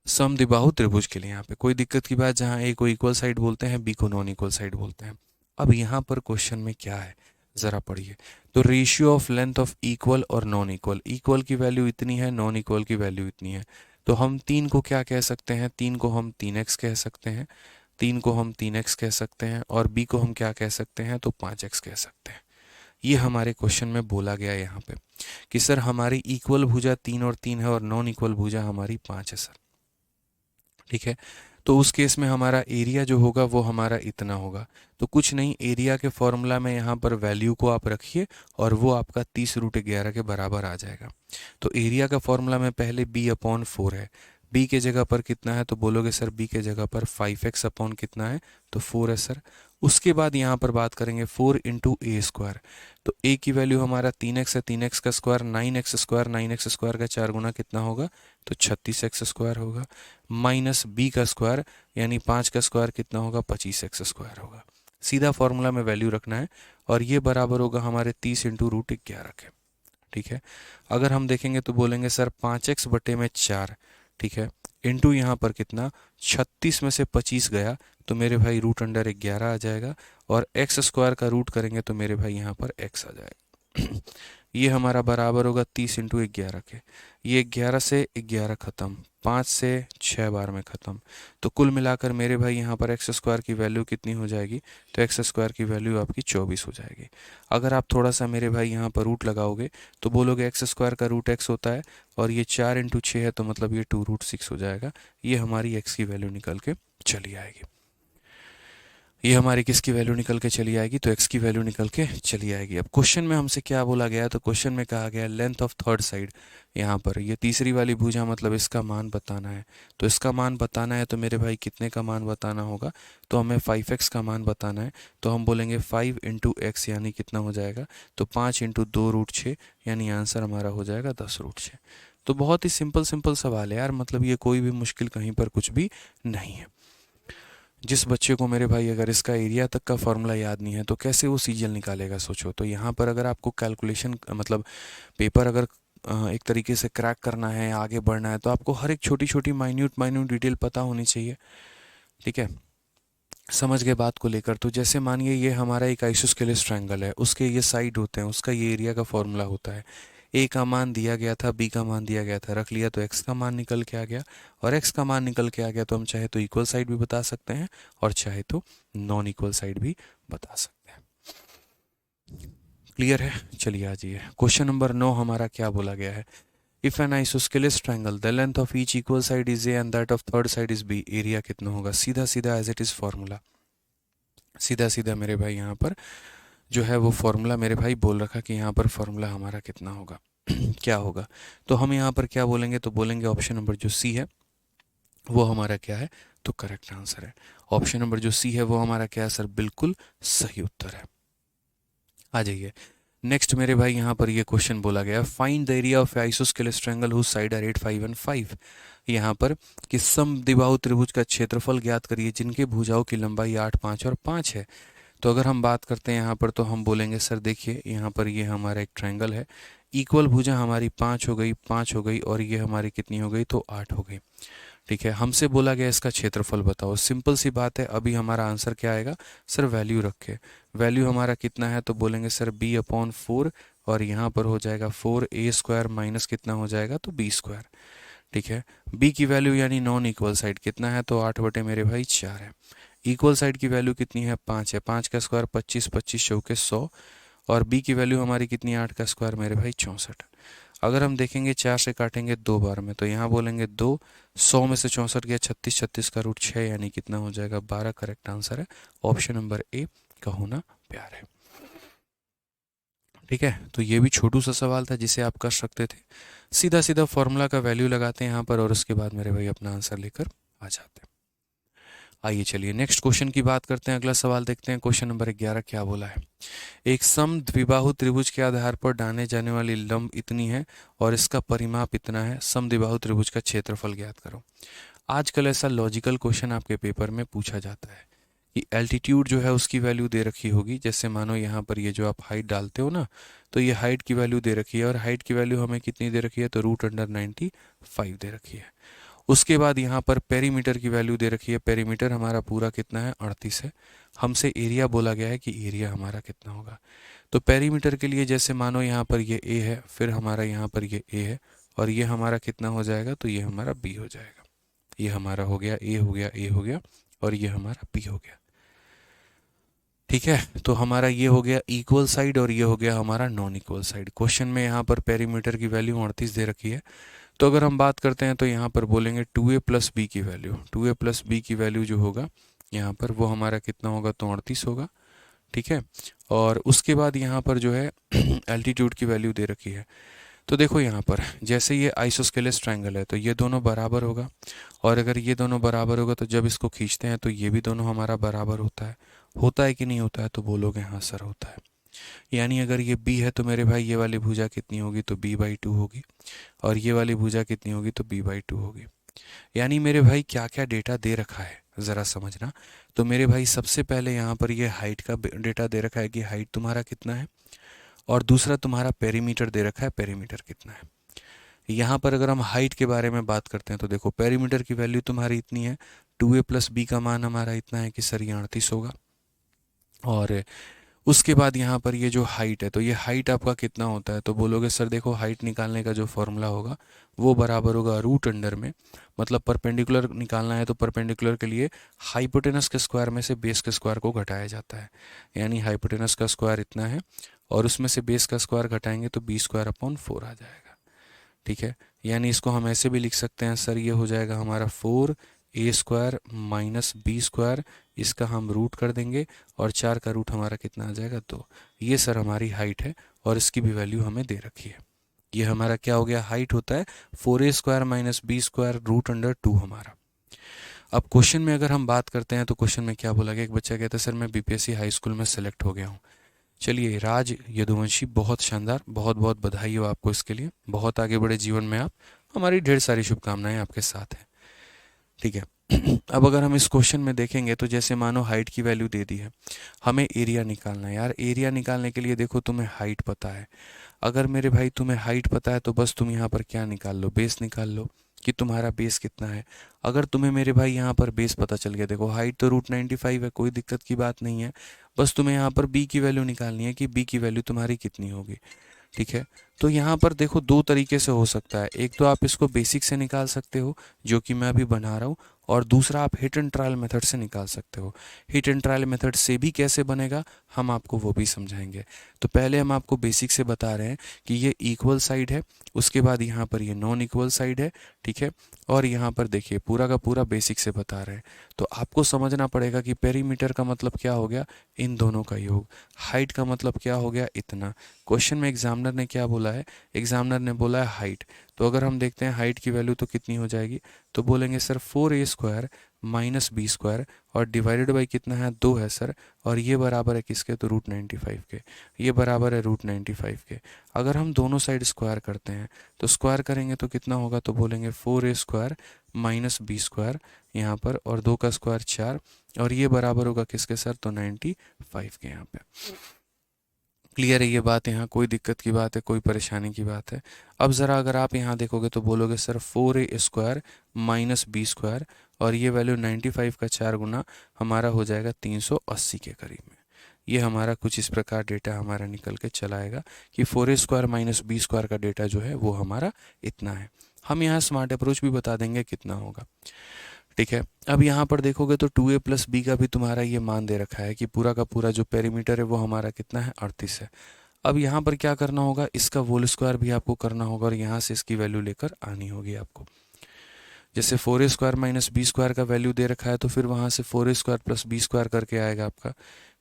Speaker 1: समद्विबाहु त्रिभुज के लिए। यहाँ पे कोई दिक्कत की बात, जहाँ ए को इक्वल साइड बोलते हैं, बी को नॉन इक्वल साइड बोलते हैं। अब यहाँ पर क्वेश्चन में क्या है जरा पढ़िए। तो ratio of length of equal और नॉन इक्वल, इक्वल की वैल्यू इतनी है, नॉन इक्वल की वैल्यू इतनी है, तो हम 3 को क्या कह सकते हैं, 3 को हम 3x कह सकते हैं, 3 को हम 3x कह सकते हैं, और b को हम क्या कह सकते हैं, तो 5x कह सकते हैं। ये हमारे क्वेश्चन में बोला गया यहाँ पे कि सर हमारी इक्वल भुजा 3 और 3 है और नॉन इक्वल भुजा हमारी 5 है सर, ठीक है। तो उस केस में हमारा एरिया जो होगा वो हमारा इतना होगा। तो कुछ नहीं, एरिया के फॉर्मूला में यहाँ पर वैल्यू को आप रखिए और वो आपका 30√11 के बराबर आ जाएगा। तो एरिया का फॉर्मूला में पहले b/4 है, b के जगह पर कितना है, तो बोलोगे सर b के जगह पर 5x अपॉन कितना है, तो 4 है सर। उसके बाद यहाँ पर बात करेंगे 4 इंटू a²। तो a की वैल्यू हमारा 3x है, 3x का स्क्वायर 9x², 9x² का 4 गुना कितना होगा, तो 36x² होगा, माइनस b का स्क्वायर यानी 5 का स्क्वायर कितना होगा, 25x² होगा। सीधा फॉर्मूला में वैल्यू रखना है और ये बराबर होगा हमारे 30 इंटू √11 के, ठीक है। अगर हम देखेंगे तो बोलेंगे सर 5x बटे में 4, ठीक है, इंटू यहाँ पर कितना, 36 में से 25 गया तो मेरे भाई √11 आ जाएगा, और x² का रूट करेंगे तो मेरे भाई यहाँ पर x आ जाएगा। ये हमारा बराबर होगा 30 इंटू 11 के। ये 11 से 11 खत्म, 5 से 6 बार में ख़त्म, तो कुल मिलाकर मेरे भाई यहाँ पर x² की वैल्यू कितनी हो जाएगी, तो x² की वैल्यू आपकी 24 हो जाएगी। अगर आप थोड़ा सा मेरे भाई यहाँ पर रूट लगाओगे तो बोलोगे x² का रूट x होता है, और ये 4 इंटू 6 है तो मतलब ये 2√6 हो जाएगा। ये हमारी x की वैल्यू निकल के चली आएगी। ये हमारी किसकी वैल्यू निकल के चली आएगी, तो x की वैल्यू निकल के चली आएगी। अब क्वेश्चन में हमसे क्या बोला गया है, तो क्वेश्चन में कहा गया लेंथ ऑफ थर्ड साइड, यहाँ पर ये तीसरी वाली भुजा मतलब इसका मान बताना है। तो इसका मान बताना है तो मेरे भाई कितने का मान बताना होगा, तो हमें 5x का मान बताना है। तो हम बोलेंगे 5 इंटू x यानी कितना हो जाएगा, तो 5 इंटू 2√6 यानी आंसर हमारा हो जाएगा 10√6। तो बहुत ही सिंपल सिंपल सवाल है यार, मतलब ये कोई भी मुश्किल कहीं पर कुछ भी नहीं है। जिस बच्चे को मेरे भाई अगर इसका एरिया तक का फॉर्मूला याद नहीं है तो कैसे वो सीजीएल निकालेगा, सोचो। तो यहाँ पर अगर आपको कैलकुलेशन मतलब पेपर अगर एक तरीके से क्रैक करना है, आगे बढ़ना है, तो आपको हर एक छोटी छोटी माइन्यूट डिटेल पता होनी चाहिए, ठीक है। समझ गए बात को लेकर। तो जैसे मानिए ये हमारा एक आइसोस्केलेस ट्रायंगल है, उसके ये साइड होते हैं, उसका ये एरिया का फॉर्मूला होता है। ए का मान दिया गया था, बी का मान दिया गया था, रख लिया तो एक्स का मान निकल के आ गया, और एक्स का मान निकल के आ गया तो हम चाहे तो इक्वल साइड भी बता सकते हैं और चाहे तो नॉन इक्वल साइड भी बता सकते हैं। क्लियर है, चलिए आ जाइए। क्वेश्चन नंबर 9 हमारा क्या बोला गया है, if an isosceles triangle the length of each equal side is A and that of third side is B, area कितना होगा। सीधा सीधा एज इट इज फॉर्मूला, सीधा सीधा मेरे भाई यहाँ पर जो है वो फॉर्मूला मेरे भाई बोल रखा कि यहाँ पर फॉर्मूला हमारा कितना होगा क्या होगा। तो हम यहाँ पर क्या बोलेंगे, तो बोलेंगे ऑप्शन नंबर जो सी है वो हमारा क्या है, तो करेक्ट आंसर है। ऑप्शन नंबर जो सी है वो हमारा क्या है सर, बिल्कुल सही उत्तर है। आ जाइए नेक्स्ट मेरे भाई, यहाँ पर ये क्वेश्चन बोला गया find the area of isosceles triangle whose side are 8, 5 and 5। यहाँ पर कि समद्विबाहु त्रिभुज का क्षेत्रफल ज्ञात करिए जिनके भुजाओं की लंबाई 8, 5 और 5 है। तो अगर हम बात करते हैं यहाँ पर, तो हम बोलेंगे सर देखिए यहाँ पर ये हमारा एक ट्रायंगल है, इक्वल भुजा हमारी 5 हो गई, 5 हो गई, और ये हमारी कितनी हो गई, तो 8 हो गई, ठीक है। हमसे बोला गया इसका क्षेत्रफल बताओ। सिंपल सी बात है, अभी हमारा आंसर क्या आएगा सर, वैल्यू रखे। वैल्यू हमारा कितना है, तो बोलेंगे सर b/4, और यहाँ पर हो जाएगा 4a² माइनस कितना हो जाएगा, तो b², ठीक है। b की वैल्यू यानी नॉन इक्वल साइड कितना है, तो 8 बटे मेरे भाई 4 है। इक्वल साइड की वैल्यू कितनी है, 5 है, 5 का स्क्वायर 25, 25 चौके 100, और b की वैल्यू हमारी कितनी है, 8 का स्क्वायर मेरे भाई 64। अगर हम देखेंगे 4 से काटेंगे 2 बार में, तो यहाँ बोलेंगे 2, 100 में से 64 गया 36, 36 का रूट 6 यानी कितना हो जाएगा 12। करेक्ट आंसर है ऑप्शन नंबर ए का होना प्यार है, ठीक है। तो ये भी छोटू सा सवाल था जिसे आप कर सकते थे। सीधा सीधा फॉर्मूला का वैल्यू लगाते हैं यहाँ पर और उसके बाद मेरे भाई अपना आंसर लेकर आ जाते हैं। आइए चलिए नेक्स्ट क्वेश्चन की बात करते हैं। अगला सवाल देखते हैं। क्वेश्चन नंबर 11 क्या बोला है। एक समद्विबाहु त्रिभुज के आधार पर डाले जाने वाली लंब इतनी है और इसका परिमाप इतना है। समद्विबाहु त्रिभुज का क्षेत्रफल ज्ञात करो। आजकल ऐसा लॉजिकल क्वेश्चन आपके पेपर में पूछा जाता है कि एल्टीट्यूड जो है उसकी वैल्यू दे रखी होगी। जैसे मानो यहाँ पर ये जो आप हाइट डालते हो ना, तो ये हाइट की वैल्यू दे रखी है और हाइट की वैल्यू हमें कितनी दे रखी है, तो √95 दे रखी है। उसके बाद यहाँ पर पेरीमीटर की वैल्यू दे रखी है। पेरीमीटर हमारा पूरा कितना है, 38 है। हमसे एरिया बोला गया है कि एरिया हमारा कितना होगा। तो पेरीमीटर के लिए जैसे मानो यहाँ पर ये ए है, फिर हमारा यहाँ पर ये ए है और ये हमारा कितना हो जाएगा, तो ये हमारा बी हो जाएगा। ये हमारा हो गया ए, हो गया ए, हो गया और ये हमारा बी हो गया। ठीक है, तो हमारा ये हो गया इक्वल साइड और ये हो गया हमारा नॉन इक्वल साइड। क्वेश्चन में यहाँ पर पेरीमीटर की वैल्यू 38 दे रखी है। तो अगर हम बात करते हैं तो यहाँ पर बोलेंगे 2a प्लस बी की वैल्यू, 2a प्लस बी की वैल्यू जो होगा यहाँ पर वो हमारा कितना होगा, तो 38 होगा। ठीक है, और उसके बाद यहाँ पर जो है एल्टीट्यूड की वैल्यू दे रखी है। तो देखो यहाँ पर जैसे ये आइसोस्केलेस ट्रायंगल है तो ये दोनों बराबर होगा, और अगर ये दोनों बराबर होगा तो जब इसको खींचते हैं तो ये भी दोनों हमारा बराबर होता है कि नहीं होता है, तो बोलोगे हाँ सर होता है। यानी अगर ये b है तो मेरे भाई ये वाली भुजा कितनी होगी, तो b/2 होगी, और ये वाली भुजा कितनी होगी, तो b/2 होगी। यानी मेरे भाई क्या क्या डेटा दे रखा है ज़रा समझना। तो मेरे भाई सबसे पहले यहाँ पर ये हाइट का डेटा दे रखा है कि हाइट तुम्हारा कितना है, और दूसरा तुम्हारा पेरीमीटर दे रखा है, पेरीमीटर कितना है। यहाँ पर अगर हम हाइट के बारे में बात करते हैं तो देखो पेरीमीटर की वैल्यू तुम्हारी इतनी है, 2a प्लस बी का मान हमारा इतना है कि सर ये 38 होगा। और उसके बाद यहाँ पर ये जो हाइट है, तो ये हाइट आपका कितना होता है, तो बोलोगे सर देखो हाइट निकालने का जो फॉर्मूला होगा वो बराबर होगा रूट अंडर में, मतलब परपेंडिकुलर निकालना है तो परपेंडिकुलर के लिए हाइपोटेनस के स्क्वायर में से बेस के स्क्वायर को घटाया जाता है। यानी हाइपोटेनस का स्क्वायर इतना है और उसमें से बेस का स्क्वायर घटाएंगे तो b² / 4 आ जाएगा। ठीक है, यानी इसको हम ऐसे भी लिख सकते हैं सर, ये हो जाएगा हमारा 4a² - b², इसका हम रूट कर देंगे और 4 का रूट हमारा कितना आ जाएगा, 2। ये सर हमारी हाइट है और इसकी भी वैल्यू हमें दे रखी है। ये हमारा क्या हो गया, हाइट होता है 4a² - b² √2 हमारा। अब क्वेश्चन में अगर हम बात करते हैं तो क्वेश्चन में क्या बोला गया, एक बच्चा कहता है सर मैं बीपीएससी हाई स्कूल में सेलेक्ट हो गया हूँ। चलिए राज यदुवंशी, बहुत शानदार, बहुत बहुत बधाई हो आपको इसके लिए। बहुत आगे बढ़े जीवन में आप, हमारी ढेर सारी शुभकामनाएं आपके साथ हैं। ठीक है, अब अगर हम इस क्वेश्चन में देखेंगे तो जैसे मानो हाइट की वैल्यू दे दी है, हमें एरिया निकालना है। यार एरिया निकालने के लिए देखो तुम्हें हाइट पता है। अगर मेरे भाई तुम्हें हाइट पता है तो बस तुम यहाँ पर क्या निकाल लो, बेस निकाल लो कि तुम्हारा बेस कितना है। अगर तुम्हें मेरे भाई यहाँ पर बेस पता चल गया, देखो हाइट तो √95 है, कोई दिक्कत की बात नहीं है। बस तुम्हें यहाँ पर b की वैल्यू निकालनी है कि b की वैल्यू तुम्हारी कितनी होगी। ठीक है, तो यहाँ पर देखो दो तरीके से हो सकता है। एक तो आप इसको बेसिक से निकाल सकते हो जो कि मैं अभी बना रहा हूँ, और दूसरा आप हिट एंड ट्रायल मेथड से निकाल सकते हो। हिट एंड ट्रायल मेथड से भी कैसे बनेगा हम आपको वो भी समझाएंगे। तो पहले हम आपको बेसिक से बता रहे हैं कि ये इक्वल साइड है, उसके बाद यहाँ पर ये नॉन इक्वल साइड है। ठीक है, और यहाँ पर देखिए पूरा का पूरा बेसिक से बता रहे हैं। तो आपको समझना पड़ेगा कि पेरीमीटर का मतलब क्या हो गया, इन दोनों का योग। हाइट का मतलब क्या हो गया, इतना। क्वेश्चन में एग्जामिनर ने क्या बोला है, एग्जामिनर ने बोला है हाइट। तो अगर हम देखते हैं हाइट की वैल्यू तो कितनी हो जाएगी, तो बोलेंगे सर 4a² - b² और डिवाइडेड बाई कितना है, 2 है सर, और ये बराबर है किसके, तो √95 के। ये बराबर है √95 के। अगर हम दोनों साइड स्क्वायर करते हैं तो स्क्वायर करेंगे तो कितना होगा, तो बोलेंगे 4a² - b² यहाँ पर, और 2 का स्क्वायर 4, और ये बराबर होगा किसके सर, तो 95 के। यहाँ पे क्लियर है ये बात, यहाँ कोई दिक्कत की बात है, कोई परेशानी की बात है। अब ज़रा अगर आप यहाँ देखोगे तो बोलोगे सर 4a² - b² और ये वैल्यू 95 का 4 गुना हमारा हो जाएगा 380 के करीब में। ये हमारा कुछ इस प्रकार डेटा हमारा निकल के चलाएगा कि 4a² - b² का डेटा जो है वो हमारा इतना है। हम यहाँ स्मार्ट अप्रोच भी बता देंगे कितना होगा। ठीक है, अब यहाँ पर देखोगे तो 2a प्लस बी का भी तुम्हारा ये मान दे रखा है कि पूरा का पूरा जो पेरीमीटर है वो हमारा कितना है, 38 है। अब यहाँ पर क्या करना होगा, इसका होल स्क्वायर भी आपको करना होगा और यहाँ से इसकी वैल्यू लेकर आनी होगी आपको। जैसे 4a² माइनस b² का वैल्यू दे रखा है तो फिर वहाँ से 4a² प्लस b² करके आएगा आपका,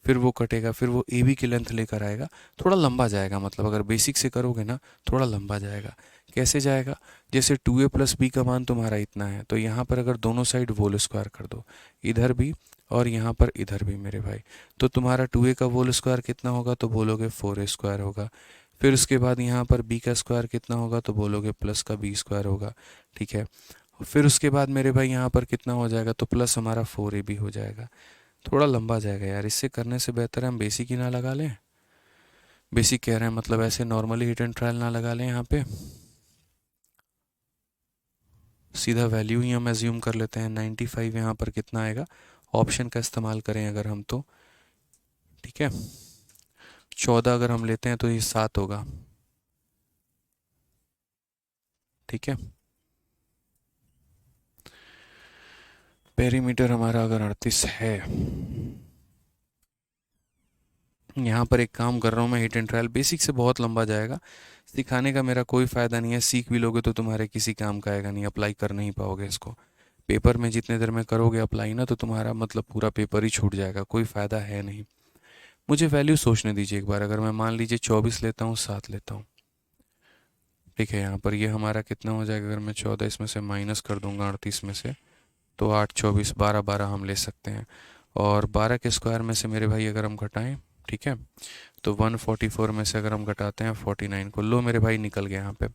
Speaker 1: फिर वो कटेगा, फिर वो ए बी की लेंथ लेकर आएगा। थोड़ा लंबा जाएगा, मतलब अगर बेसिक से करोगे ना थोड़ा लंबा जाएगा। कैसे जाएगा? जैसे 2a प्लस बी का मान तुम्हारा इतना है, तो यहाँ पर अगर दोनों साइड होल स्क्वायर कर दो, इधर भी और यहाँ पर इधर भी मेरे भाई, तो तुम्हारा 2a का होल स्क्वायर कितना होगा? तो बोलोगे 4a² होगा। फिर उसके बाद यहाँ पर b का स्क्वायर कितना होगा? तो बोलोगे प्लस का b² होगा। ठीक है, फिर उसके बाद मेरे भाई यहाँ पर कितना हो जाएगा? तो प्लस हमारा 4ab हो जाएगा। थोड़ा लंबा जाएगा यार, इससे करने से बेहतर है हम बेसिक ही ना लगा लें। बेसिक कह रहे हैं मतलब ऐसे नॉर्मली हिट एंड ट्रायल ना लगा लें, यहाँ पे सीधा वैल्यू ही हम एज्यूम कर लेते हैं। 95 यहाँ पर कितना आएगा? ऑप्शन का इस्तेमाल करें अगर हम तो, ठीक है, 14 अगर हम लेते हैं तो ये 7 होगा। ठीक है, पेरीमीटर हमारा अगर 38 है, यहाँ पर एक काम कर रहा हूँ मैं, हिट एंड ट्रायल बेसिक से बहुत लंबा जाएगा, सिखाने का मेरा कोई फ़ायदा नहीं है। सीख भी लोगे तो तुम्हारे किसी काम का आएगा नहीं, अप्लाई कर नहीं पाओगे इसको। पेपर में जितने देर में करोगे अप्लाई ना, तो तुम्हारा मतलब पूरा पेपर ही छूट जाएगा, कोई फ़ायदा है नहीं। मुझे वैल्यू सोचने दीजिए एक बार। अगर मैं मान लीजिए 24 लेता हूँ, 7 लेता हूँ, ठीक है, यहाँ पर ये हमारा कितना हो जाएगा? अगर मैं 14 इसमें से माइनस कर दूंगा 38 में से, तो 8 24 12 12 हम ले सकते हैं। और 12 के स्क्वायर में से मेरे भाई अगर हम घटाएं, ठीक है, तो 144 में से अगर हम घटाते हैं 49 को, लो मेरे भाई निकल गया यहाँ पे।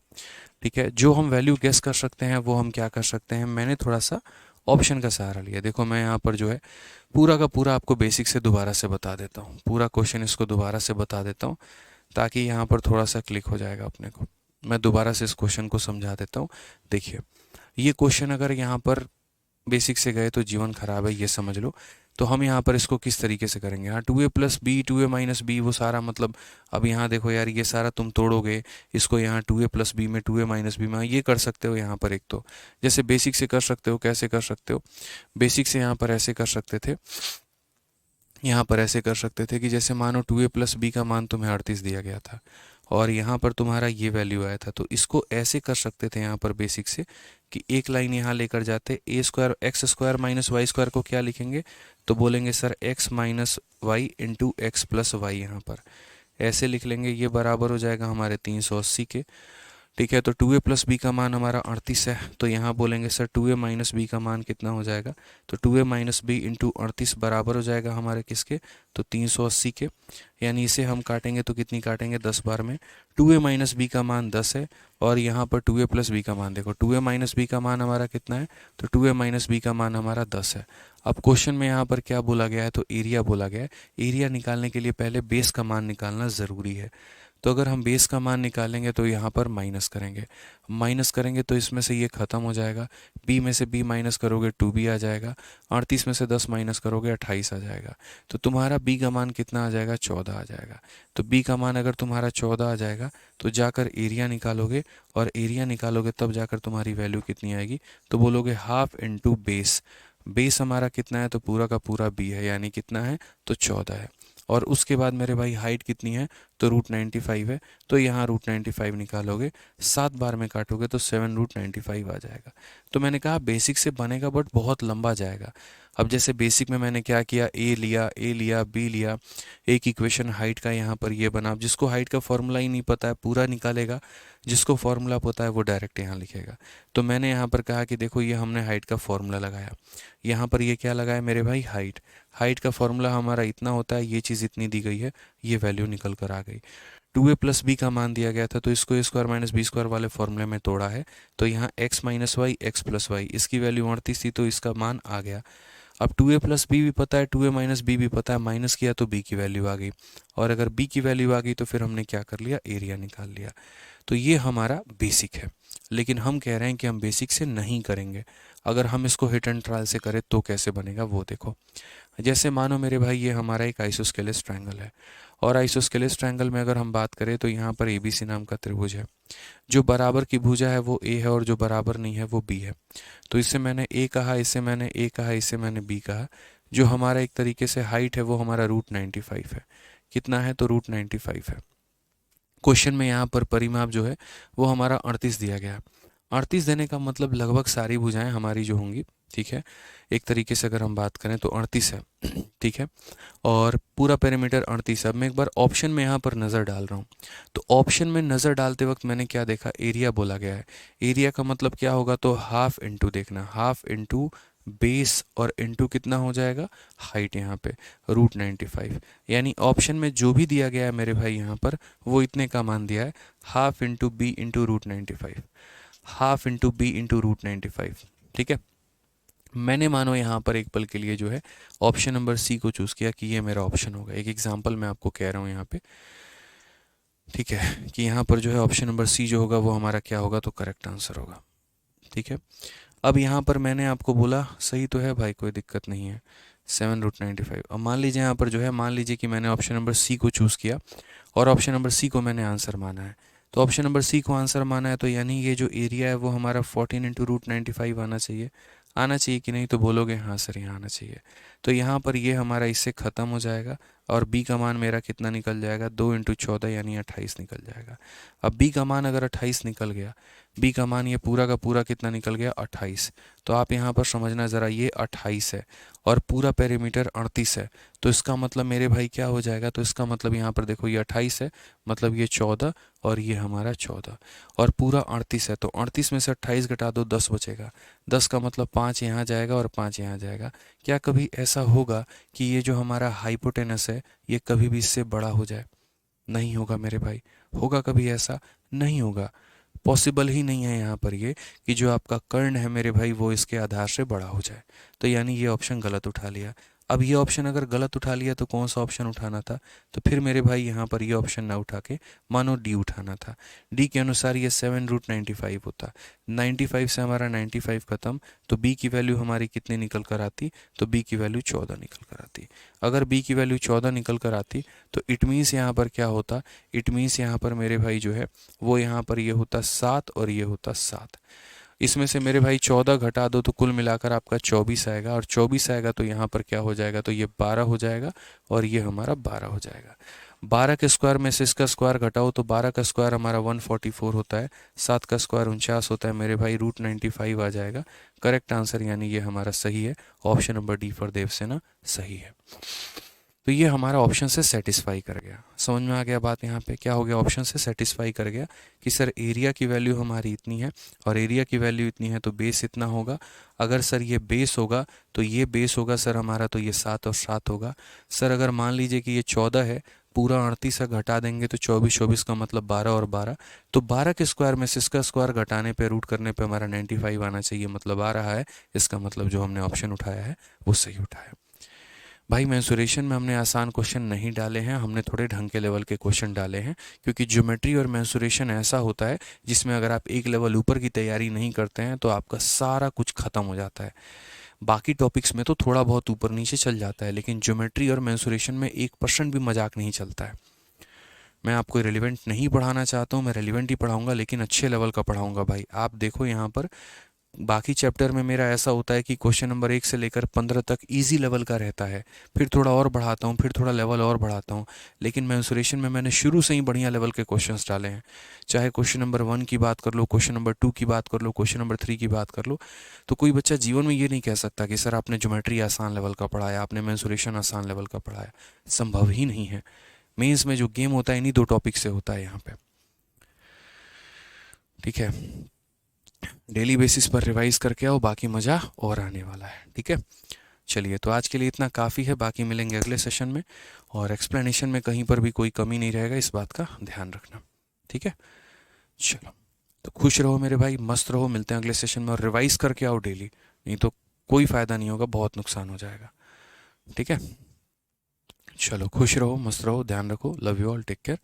Speaker 1: ठीक है, जो हम वैल्यू गेस कर सकते हैं वो हम क्या कर सकते हैं, मैंने थोड़ा सा ऑप्शन का सहारा लिया। देखो मैं यहाँ पर जो है पूरा का पूरा आपको बेसिक से दोबारा से बता देता हूँ, पूरा क्वेश्चन इसको दोबारा से बता देता हूँ, ताकि यहाँ पर थोड़ा सा क्लिक हो जाएगा अपने को। मैं दोबारा से इस क्वेश्चन को समझा देता हूँ। देखिए, ये क्वेश्चन अगर यहाँ पर बेसिक से गए तो जीवन खराब है, ये समझ लो। तो हम यहाँ पर इसको किस तरीके से करेंगे? हाँ, 2a plus B, 2a minus B, वो सारा मतलब, अब यहाँ देखो यार, ये सारा तुम तोड़ोगे इसको, यहाँ 2a प्लस बी में 2a माइनस बी में ये कर सकते हो। यहाँ पर एक तो जैसे बेसिक से कर सकते हो, कैसे कर सकते हो? बेसिक से यहाँ पर ऐसे कर सकते थे, यहाँ पर ऐसे कर सकते थे कि जैसे मानो 2a प्लस बी का मान तुम्हें 38 दिया गया था और यहाँ पर तुम्हारा ये वैल्यू आया था, तो इसको ऐसे कर सकते थे यहाँ पर बेसिक से कि एक लाइन यहाँ लेकर जाते, x² माइनस y² को क्या लिखेंगे? तो बोलेंगे sir x minus Y into X plus Y, यहाँ पर ऐसे लिख लेंगे। ये बराबर हो जाएगा हमारे 380 के। ठीक है, तो 2a प्लस बी का मान हमारा 38 है, तो यहाँ बोलेंगे सर 2a माइनस बी का मान कितना हो जाएगा? तो 2a माइनस बी इंटू 38 बराबर हो जाएगा हमारे किसके? तो 380 के। यानी इसे हम काटेंगे तो कितनी काटेंगे? 10 बार में। 2a माइनस बी का मान 10 है और यहाँ पर 2a प्लस बी का मान देखो, 2a माइनस बी का मान हमारा कितना है? तो 2a माइनस बी का मान हमारा 10 है। अब क्वेश्चन में यहाँ पर क्या बोला गया है? तो एरिया बोला गया है। एरिया निकालने के लिए पहले बेस का मान निकालना ज़रूरी है। तो अगर हम बेस का मान निकालेंगे तो यहाँ पर माइनस करेंगे, माइनस करेंगे तो इसमें से ये ख़त्म हो जाएगा, b में से b माइनस करोगे 2b आ जाएगा, 38 में से 10 माइनस करोगे 28 आ जाएगा। तो तुम्हारा b का मान कितना आ जाएगा? 14 आ जाएगा। तो b का मान अगर तुम्हारा 14 आ जाएगा तो जाकर एरिया निकालोगे, और एरिया निकालोगे तब जाकर तुम्हारी वैल्यू कितनी आएगी? तो बोलोगे हाफ इंटू बेस। बेस हमारा कितना है? तो पूरा का पूरा b है, यानी कितना है? तो 14 है। और उसके बाद मेरे भाई हाइट कितनी है? तो √95 है, तो यहाँ √95 निकालोगे, 7 बार में काटोगे तो 7√95 आ जाएगा। तो मैंने कहा बेसिक से बनेगा बट बहुत लंबा जाएगा। अब जैसे बेसिक में मैंने क्या किया, ए लिया बी लिया, एक इक्वेशन हाइट का यहाँ पर ये बना। अब जिसको हाइट का फॉर्मूला ही नहीं पता है पूरा निकालेगा, जिसको फॉर्मूला पता है वो डायरेक्ट यहाँ लिखेगा। तो मैंने यहाँ पर कहा कि देखो ये हमने हाइट का फॉर्मूला लगाया, यहाँ पर ये क्या लगाया मेरे भाई? हाइट। हाइट का फॉर्मूला हमारा इतना होता है, ये चीज़ इतनी दी गई है, ये वैल्यू निकल कर आ गई। 2a प्लस बी का मान दिया गया था, तो इसको a² माइनस b² वाले फॉर्मूले में तोड़ा है, तो यहाँ x minus Y X plus Y, इसकी वैल्यू 38 थी तो इसका मान आ गया। अब 2a प्लस बी भी पता है, 2a माइनस बी भी पता है, माइनस किया तो b की वैल्यू आ गई, और अगर b की वैल्यू आ गई तो फिर हमने क्या कर लिया? एरिया निकाल लिया। तो ये हमारा बेसिक है, लेकिन हम कह रहे हैं कि हम बेसिक से नहीं करेंगे। अगर हम इसको हिट एंड ट्रायल से करें तो कैसे बनेगा वो देखो। जैसे मानो मेरे भाई ये हमारा एक आइसोस्केलेस ट्रायंगल है, और आइसोस्केलेस ट्रायंगल में अगर हम बात करें तो यहाँ पर ABC नाम का त्रिभुज है। जो बराबर की भुजा है वो A है और जो बराबर नहीं है वो B है। तो इससे मैंने A कहा, इससे मैंने A कहा, इससे मैंने B कहा। जो हमारा एक तरीके से हाइट है वो हमारा √95 है। कितना है? तो √95 है। क्वेश्चन में यहाँ पर परिमाप जो है वो हमारा 38 दिया गया, 38 देने का मतलब लगभग सारी भुजाएं हमारी जो होंगी, ठीक है, एक तरीके से अगर हम बात करें तो 38 है। ठीक है, और पूरा पेरीमीटर 38 है। अब मैं एक बार ऑप्शन में यहाँ पर नज़र डाल रहा हूँ, तो ऑप्शन में नज़र डालते वक्त मैंने क्या देखा, एरिया बोला गया है। एरिया का मतलब क्या होगा, तो हाफ इंटू देखना, हाफ इंटू बेस और इंटू कितना हो जाएगा, हाइट यहाँ पे √95। यानी ऑप्शन में जो भी दिया गया है मेरे भाई यहाँ पर, वो इतने का मान दिया है, half into B into √95, half into B into √95। ठीक है, मैंने मानो यहाँ पर एक पल के लिए जो है ऑप्शन नंबर सी को चूज़ किया कि ये मेरा ऑप्शन होगा। एक एग्जांपल मैं आपको कह रहा हूँ यहाँ पे, ठीक है, कि यहाँ पर जो है ऑप्शन नंबर सी जो होगा वो हमारा क्या होगा, तो करेक्ट आंसर होगा। ठीक है, अब यहाँ पर मैंने आपको बोला सही तो है भाई, कोई दिक्कत नहीं है, 7√95। अब मान लीजिए यहाँ पर जो है, मान लीजिए कि मैंने ऑप्शन नंबर सी को चूज़ किया और ऑप्शन नंबर सी को मैंने आंसर माना है, तो ऑप्शन नंबर सी को आंसर माना है, तो यानी ये जो एरिया है वो हमारा 14 इंटू √95 आना चाहिए। आना चाहिए कि नहीं, तो बोलोगे हाँ सर यहाँ आना चाहिए। तो यहाँ पर ये हमारा इससे ख़त्म हो जाएगा और बी का मान मेरा कितना निकल जाएगा, 2 इंटू 14 यानी 28 निकल जाएगा। अब बी का मान अगर 28 निकल गया, बी का मान ये पूरा का पूरा कितना निकल गया, 28। तो आप यहाँ पर समझना ज़रा, ये 28 है और पूरा पेरीमीटर 38 है, तो इसका मतलब मेरे भाई क्या हो जाएगा, तो इसका मतलब यहाँ पर देखो ये 28 है, मतलब ये 14 और ये हमारा 14 और पूरा 38 है, तो 38 में से 28 घटा दो, 10 बचेगा। 10 का मतलब 5 यहाँ जाएगा और 5 यहाँ जाएगा। क्या कभी ऐसा होगा कि ये जो हमारा हाइपोटेनस है ये कभी भी इससे बड़ा हो जाए? नहीं होगा मेरे भाई। होगा कभी ऐसा? नहीं होगा, पॉसिबल ही नहीं है यहाँ पर ये कि जो आपका कर्ण है मेरे भाई वो इसके आधार से बड़ा हो जाए। तो यानी ये ऑप्शन गलत उठा लिया। अब ये ऑप्शन अगर गलत उठा लिया तो कौन सा ऑप्शन उठाना था, तो फिर मेरे भाई यहाँ पर ये ऑप्शन ना उठा के मानो डी उठाना था। डी के अनुसार ये 7√95 होता। 95 से हमारा 95 खत्म, तो बी की वैल्यू हमारी कितनी निकल कर आती, तो बी की वैल्यू 14 निकल कर आती। अगर बी की वैल्यू 14 निकल कर आती तो इट मीन्स यहाँ पर क्या होता, इट मीन्स यहाँ पर मेरे भाई जो है वो यहाँ पर ये होता 7 और ये होता 7। इसमें से मेरे भाई 14 घटा दो तो कुल मिलाकर आपका 24 आएगा, और 24 आएगा तो यहाँ पर क्या हो जाएगा, तो ये 12 हो जाएगा और ये हमारा 12 हो जाएगा। 12 के स्क्वायर में से इसका स्क्वायर घटाओ तो 12 का स्क्वायर हमारा 144 होता है, 7 का स्क्वायर 49 होता है मेरे भाई, √95 आ जाएगा करेक्ट आंसर, यानी ये हमारा सही है। Option number D for Devsena सही है। तो ये हमारा ऑप्शन से सेटिस्फाई कर गया। समझ में आ गया बात, यहाँ पे क्या हो गया, ऑप्शन से सेटिस्फाई कर गया कि सर एरिया की वैल्यू हमारी इतनी है और एरिया की वैल्यू इतनी है तो बेस इतना होगा। अगर सर ये बेस होगा तो ये बेस होगा सर हमारा, तो ये 7 और 7 होगा। सर अगर मान लीजिए कि ये 14 है, पूरा 38 से घटा देंगे तो 24, 24 का मतलब 12 और 12, तो 12 के स्क्वायर में से इसका स्क्वायर घटाने पे रूट करने पे हमारा 95 आना चाहिए, मतलब आ रहा है। इसका मतलब जो हमने ऑप्शन उठाया है वो सही उठाया। भाई मेंसुरेशन में हमने आसान क्वेश्चन नहीं डाले हैं, हमने थोड़े ढंग के लेवल के क्वेश्चन डाले हैं, क्योंकि ज्योमेट्री और मेंसुरेशन ऐसा होता है जिसमें अगर आप एक लेवल ऊपर की तैयारी नहीं करते हैं तो आपका सारा कुछ खत्म हो जाता है। बाकी टॉपिक्स में तो थोड़ा बहुत ऊपर नीचे चल जाता है, लेकिन ज्योमेट्री और मेंसुरेशन में 1% भी मजाक नहीं चलता है। मैं आपको रेलिवेंट नहीं पढ़ाना चाहता हूँ, मैं रेलिवेंट ही पढ़ाऊंगा, लेकिन अच्छे लेवल का पढ़ाऊंगा भाई। आप देखो यहाँ पर बाकी चैप्टर में मेरा ऐसा होता है कि क्वेश्चन नंबर 1 से लेकर 15 तक इजी लेवल का रहता है, फिर थोड़ा और बढ़ाता हूँ, फिर थोड़ा लेवल और बढ़ाता हूँ। लेकिन मेंसुरेशन में मैंने शुरू से ही बढ़िया लेवल के क्वेश्चंस डाले हैं। चाहे क्वेश्चन नंबर 1 की बात कर लो, क्वेश्चन नंबर 2 की बात कर लो, क्वेश्चन नंबर 3 की बात कर लो, तो कोई बच्चा जीवन में ये नहीं कह सकता कि सर आपने ज्योमेट्री आसान लेवल का पढ़ाया, आपने मेंसुरेशन आसान लेवल का पढ़ाया। संभव ही नहीं है। मेंस में जो गेम होता है इन्हीं 2 टॉपिक से होता है यहाँ पे। ठीक है, डेली बेसिस पर रिवाइज करके आओ, बाकी मज़ा और आने वाला है। ठीक है, चलिए तो आज के लिए इतना काफ़ी है, बाकी मिलेंगे अगले सेशन में, और एक्सप्लेनेशन में कहीं पर भी कोई कमी नहीं रहेगा, इस बात का ध्यान रखना। ठीक है, चलो तो खुश रहो मेरे भाई, मस्त रहो, मिलते हैं अगले सेशन में, और रिवाइज करके आओ डेली, नहीं तो कोई फ़ायदा नहीं होगा, बहुत नुकसान हो जाएगा। ठीक है, चलो खुश रहो, मस्त रहो, ध्यान रखो, love you all, take care,